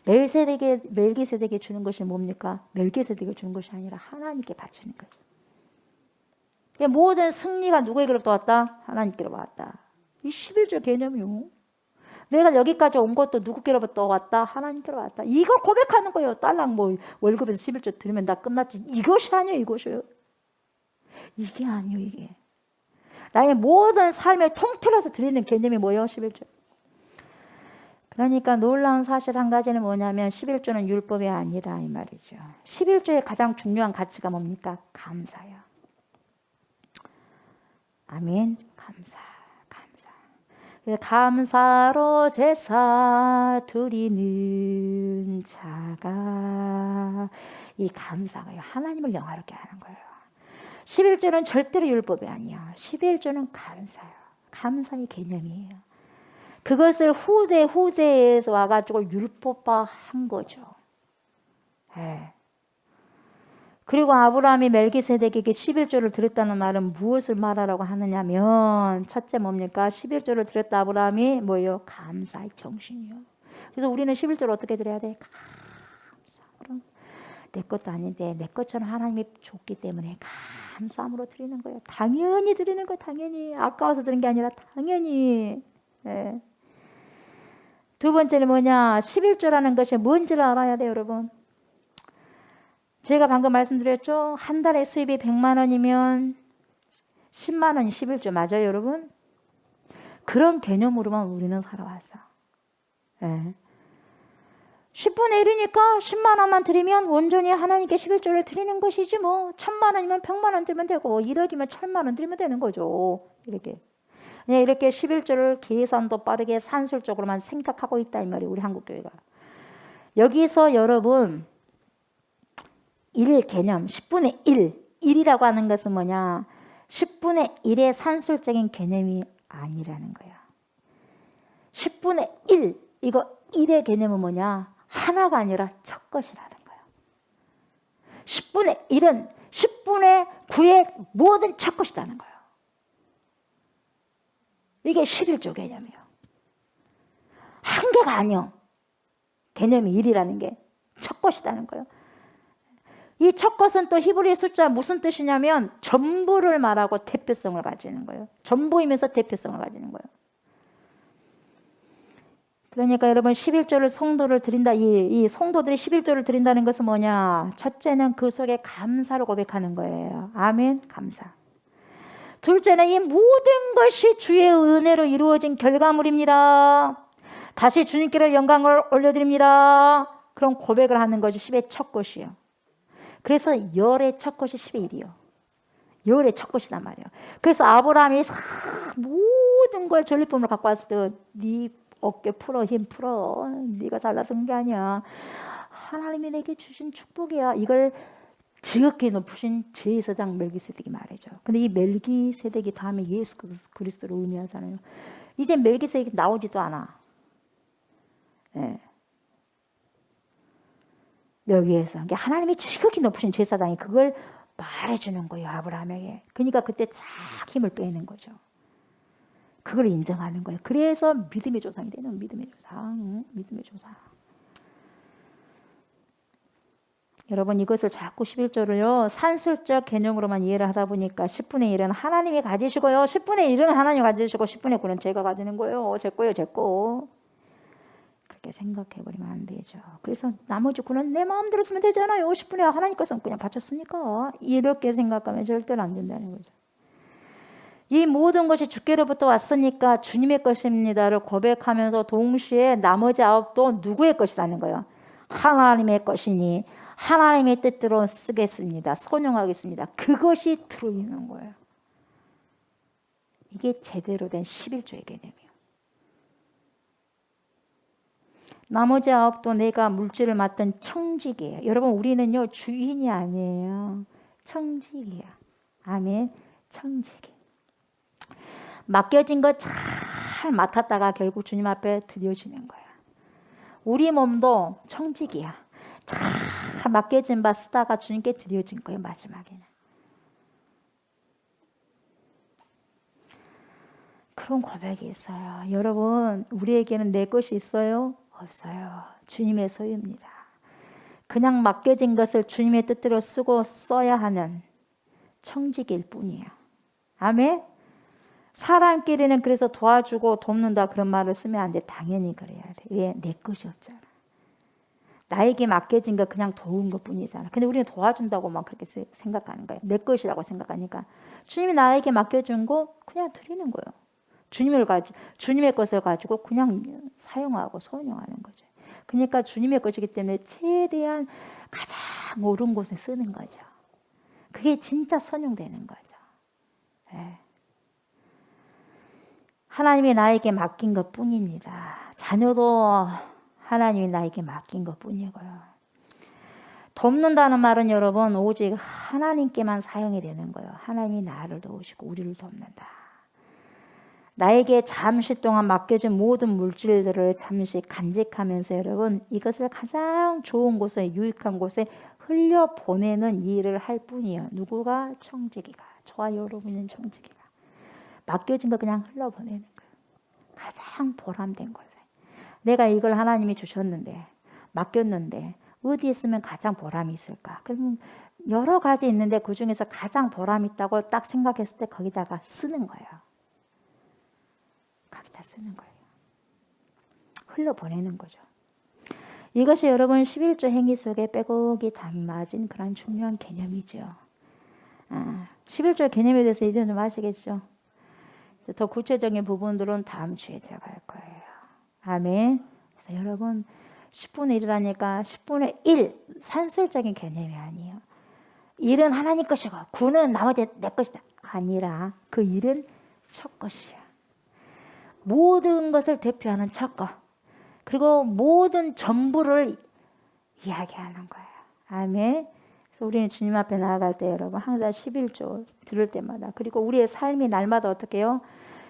멜기세덱에 주는 것이 뭡니까? 멜기세덱에 주는 것이 아니라 하나님께 바치는 거죠. 모든 승리가 누구에게로부터 왔다? 하나님께로 왔다. 이 11조 개념이요. 내가 여기까지 온 것도 누구께로부터 왔다? 하나님께로 왔다. 이걸 고백하는 거예요. 딸랑 뭐 월급에서 11조 드리면 나 끝났지. 이것이 아니에요. 이것이요. 이게 아니에요. 이게. 나의 모든 삶을 통틀어서 드리는 개념이 뭐예요? 11조. 그러니까 놀라운 사실 한 가지는 뭐냐면 11조는 율법이 아니라 이 말이죠. 11조의 가장 중요한 가치가 뭡니까? 감사요. 아멘. 감사. 감사로 제사 드리는 자가 이 감사가요. 하나님을 영화롭게 하는 거예요. 11조는 절대로 율법이 아니야. 11조는 감사요. 감사의 개념이에요. 그것을 후대에서 와가지고 율법화한 거죠. 네. 그리고 아브라함이 멜기세덱에게 11조를 드렸다는 말은 무엇을 말하라고 하느냐면 첫째 뭡니까? 11조를 드렸다 아브라함이 뭐예요? 감사의 정신이요. 그래서 우리는 11조를 어떻게 드려야 돼? 감사로. 내 것도 아닌데 내 것처럼 하나님이 줬기 때문에 감사함으로 드리는 거예요. 당연히 드리는 거예요. 당연히. 아까워서 드린 게 아니라 당연히. 네. 두 번째는 뭐냐? 11조라는 것이 뭔지를 알아야 돼요, 여러분. 제가 방금 말씀드렸죠? 한 달에 수입이 100만 원이면 10만 원이 11조 맞아요, 여러분? 그런 개념으로만 우리는 살아왔어. 네. 10분의 1이니까 10만 원만 드리면 온전히 하나님께 11조를 드리는 것이지 뭐 1000만 원이면 100만 원 드리면 되고 1억이면 1000만 원 드리면 되는 거죠. 이렇게. 그냥 이렇게 11조를 계산도 빠르게 산술적으로만 생각하고 있다 이 말이에요. 우리 한국교회가. 여기서 여러분 1 개념 10분의 1 1이라고 하는 것은 뭐냐 10분의 1의 산술적인 개념이 아니라는 거야. 10분의 1 이거 1의 개념은 뭐냐 하나가 아니라 첫 것이라는 거야. 10분의 1은 10분의 9의 모든 첫 것이라는 거야. 이게 11조 개념이에요. 한 개가 아니요. 개념이 1이라는 게 첫 것이라는 거예요. 이 첫 것은 또 히브리 숫자 무슨 뜻이냐면 전부를 말하고 대표성을 가지는 거예요. 전부이면서 대표성을 가지는 거예요. 그러니까 여러분 11조를 성도를 드린다. 이 성도들이 11조를 드린다는 것은 뭐냐? 첫째는 그 속에 감사를 고백하는 거예요. 아멘. 감사. 둘째는 이 모든 것이 주의 은혜로 이루어진 결과물입니다. 다시 주님께로 영광을 올려드립니다. 그런 고백을 하는 것이 10의 첫 것이요. 그래서 열의 첫 것이 10의 1이요. 열의 첫 것이란 말이에요. 그래서 아브라함이 모든 걸 전리품으로 갖고 왔을 때 네 어깨 풀어 힘 풀어 네가 잘나서 온 게 아니야. 하나님이 내게 주신 축복이야. 이걸 지극히 높으신 제사장 멜기세덱이 말해줘. 근데 이 멜기세덱이 다음에 예수 그리스도를 의미하잖아요. 이제 멜기세덱이 나오지도 않아. 네. 여기에서 하나님이 지극히 높으신 제사장이 그걸 말해주는 거예요. 아브라함에게. 그러니까 그때 싹 힘을 빼는 거죠. 그걸 인정하는 거예요. 그래서 믿음의 조상이 되는 믿음의 조상. 믿음의 조상. 여러분 이것을 자꾸 11조를요. 산술적 개념으로만 이해를 하다 보니까 10분의 1은 하나님이 가지시고요. 10분의 1은 하나님이 가지시고 10분의 9는 제가 가지는 거예요. 제 거예요. 제 거. 그렇게 생각해 버리면 안 되죠. 그래서 나머지 구는 내 마음대로 쓰면 되잖아요. 50분에 하나님 것은 그냥 바쳤으니까. 이렇게 생각하면 절대로 안 된다는 거죠. 이 모든 것이 주께로부터 왔으니까 주님의 것입니다를 고백하면서 동시에 나머지 9도 누구의 것이라는 거예요. 하나님의 것이니 하나님의 뜻대로 쓰겠습니다. 선용하겠습니다. 그것이 들어있는 거예요. 이게 제대로 된 11조의 개념이에요. 나머지 9도 내가 물질을 맡은 청직이에요. 여러분 우리는요 주인이 아니에요. 청직이야. 아멘. 청직이. 맡겨진 거 잘 맡았다가 결국 주님 앞에 드려지는 거야. 우리 몸도 청직이야. 잘 맡겨진 바 쓰다가 주님께 드려진 거예요. 마지막에는. 그런 고백이 있어요. 여러분 우리에게는 내 것이 있어요? 없어요. 주님의 소유입니다. 그냥 맡겨진 것을 주님의 뜻대로 쓰고 써야 하는 청직일 뿐이에요. 아멘? 사람끼리는 그래서 도와주고 돕는다 그런 말을 쓰면 안 돼. 당연히 그래야 돼. 왜? 내 것이 없잖아. 나에게 맡겨진 거 그냥 도운 것 뿐이잖아. 근데 우리는 도와준다고 막 그렇게 생각하는 거예요. 내 것이라고 생각하니까 주님이 나에게 맡겨준 거 그냥 드리는 거예요. 주님의 것을 가지고 그냥 사용하고 선용하는 거죠. 그러니까 주님의 것이기 때문에 최대한 가장 옳은 곳에 쓰는 거죠. 그게 진짜 선용되는 거죠. 네. 하나님이 나에게 맡긴 것 뿐입니다. 자녀도 하나님이 나에게 맡긴 것 뿐이고요. 돕는다는 말은 여러분 오직 하나님께만 사용이 되는 거예요. 하나님이 나를 도우시고 우리를 돕는다. 나에게 잠시 동안 맡겨진 모든 물질들을 잠시 간직하면서 여러분 이것을 가장 좋은 곳에 유익한 곳에 흘려보내는 일을 할 뿐이에요. 누구가? 청지기가. 저와 여러분은 청지기가. 맡겨진 거 그냥 흘러보내는 거예요. 가장 보람된 곳에. 내가 이걸 하나님이 주셨는데 맡겼는데 어디에 쓰면 가장 보람이 있을까? 그러면 여러 가지 있는데 그중에서 가장 보람 있다고 딱 생각했을 때 거기다가 쓰는 거예요. 거기다 쓰는 거예요. 흘러보내는 거죠. 이것이 여러분 11조 행위 속에 빼곡히 담아진 그런 중요한 개념이죠. 11조 개념에 대해서 이제 좀 아시겠죠? 더 구체적인 부분들은 다음 주에 들어갈 거예요. 아멘. 그래서 여러분 10분의 1이라니까 10분의 1 산술적인 개념이 아니에요. 1은 하나님 것이고 9는 나머지 내 것이다. 아니라 그 1은 첫 것이야. 모든 것을 대표하는 첫 것. 그리고 모든 전부를 이야기하는 거예요. 아멘. 그래서 우리는 주님 앞에 나아갈 때 여러분 항상 11조 들을 때마다 그리고 우리의 삶이 날마다 어떻게 해요?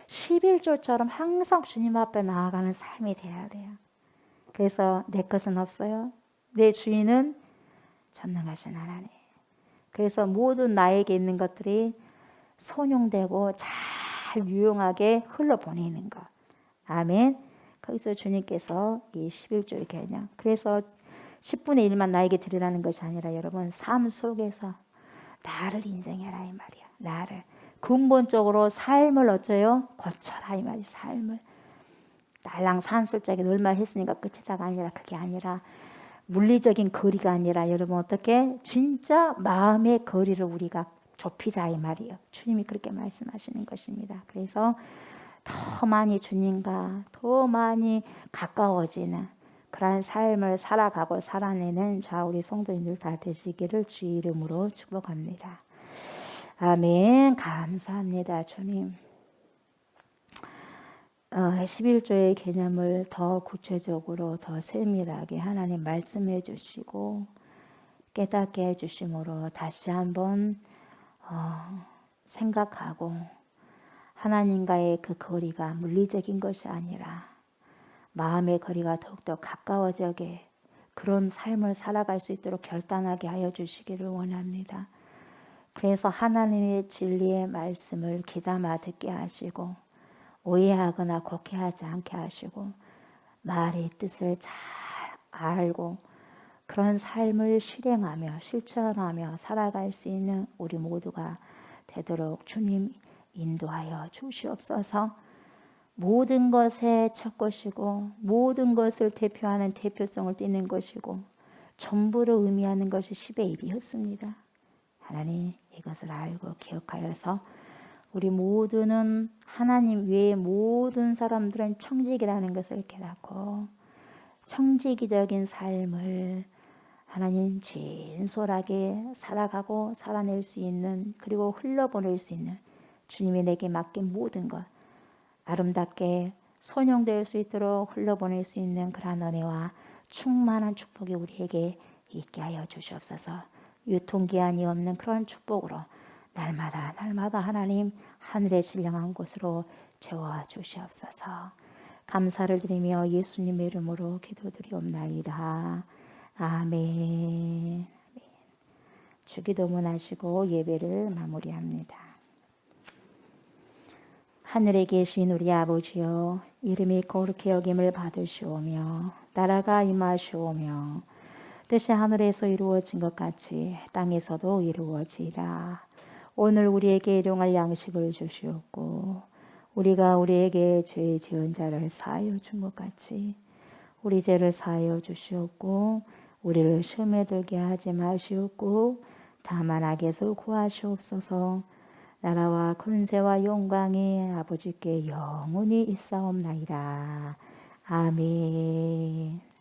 11조처럼 항상 주님 앞에 나아가는 삶이 돼야 돼요. 그래서 내 것은 없어요. 내 주인은 전능하신 하나님. 그래서 모든 나에게 있는 것들이 선용되고 잘 유용하게 흘러보내는 것. 아멘. 거기서 주님께서 이 11조의 개념. 그래서 10분의 1만 나에게 드리라는 것이 아니라 여러분 삶 속에서 나를 인정해라 이 말이야. 나를. 근본적으로 삶을 어쩌요? 고쳐라 이 말이 삶을. 날랑 산술적인 얼마 했으니까 끝이다가 아니라 그게 아니라 물리적인 거리가 아니라 여러분 어떻게 진짜 마음의 거리를 우리가 좁히자 이 말이에요. 주님이 그렇게 말씀하시는 것입니다. 그래서 더 많이 주님과 더 많이 가까워지는 그런 삶을 살아가고 살아내는 자 우리 성도님들 다 되시기를 주 이름으로 축복합니다. 아멘. 감사합니다. 주님. 11조의 개념을 더 구체적으로 더 세밀하게 하나님 말씀해 주시고 깨닫게 해 주심으로 다시 한번 생각하고 하나님과의 그 거리가 물리적인 것이 아니라 마음의 거리가 더욱더 가까워져게 그런 삶을 살아갈 수 있도록 결단하게 하여 주시기를 원합니다. 그래서 하나님의 진리의 말씀을 귀담아 듣게 하시고 오해하거나 곡해하지 않게 하시고 말의 뜻을 잘 알고 그런 삶을 실행하며 실천하며 살아갈 수 있는 우리 모두가 되도록 주님 인도하여 주시옵소서. 모든 것의 첫 것이고 모든 것을 대표하는 대표성을 띠는 것이고 전부를 의미하는 것이 10의 1이었습니다. 하나님 이것을 알고 기억하여서 우리 모두는 하나님 외에 모든 사람들은 청직이라는 것을 깨닫고 청지기적인 삶을 하나님 진솔하게 살아가고 살아낼 수 있는, 그리고 흘러보낼 수 있는 주님이 내게 맡긴 모든 것 아름답게 선용될 수 있도록 흘러보낼 수 있는 그러한 은혜와 충만한 축복이 우리에게 있게 하여 주시옵소서. 유통기한이 없는 그런 축복으로 날마다 하나님 하늘의 신령한 곳으로 채워 주시옵소서. 감사를 드리며 예수님의 이름으로 기도드리옵나이다. 아멘. 주기도문 하시고 예배를 마무리합니다. 하늘에 계신 우리 아버지여, 이름이 거룩히 여김을 받으시오며 나라가 임하시오며 뜻이 하늘에서 이루어진 것 같이 땅에서도 이루어지라. 오늘 우리에게 일용할 양식을 주시옵고 우리가 우리에게 죄 지은 자를 사하여 준 것 같이 우리 죄를 사하여 주시옵고 우리를 시험에 들게 하지 마시옵고 다만 악에서 구하시옵소서. 나라와 권세와 영광이 아버지께 영원히 있사옵나이다. 아멘.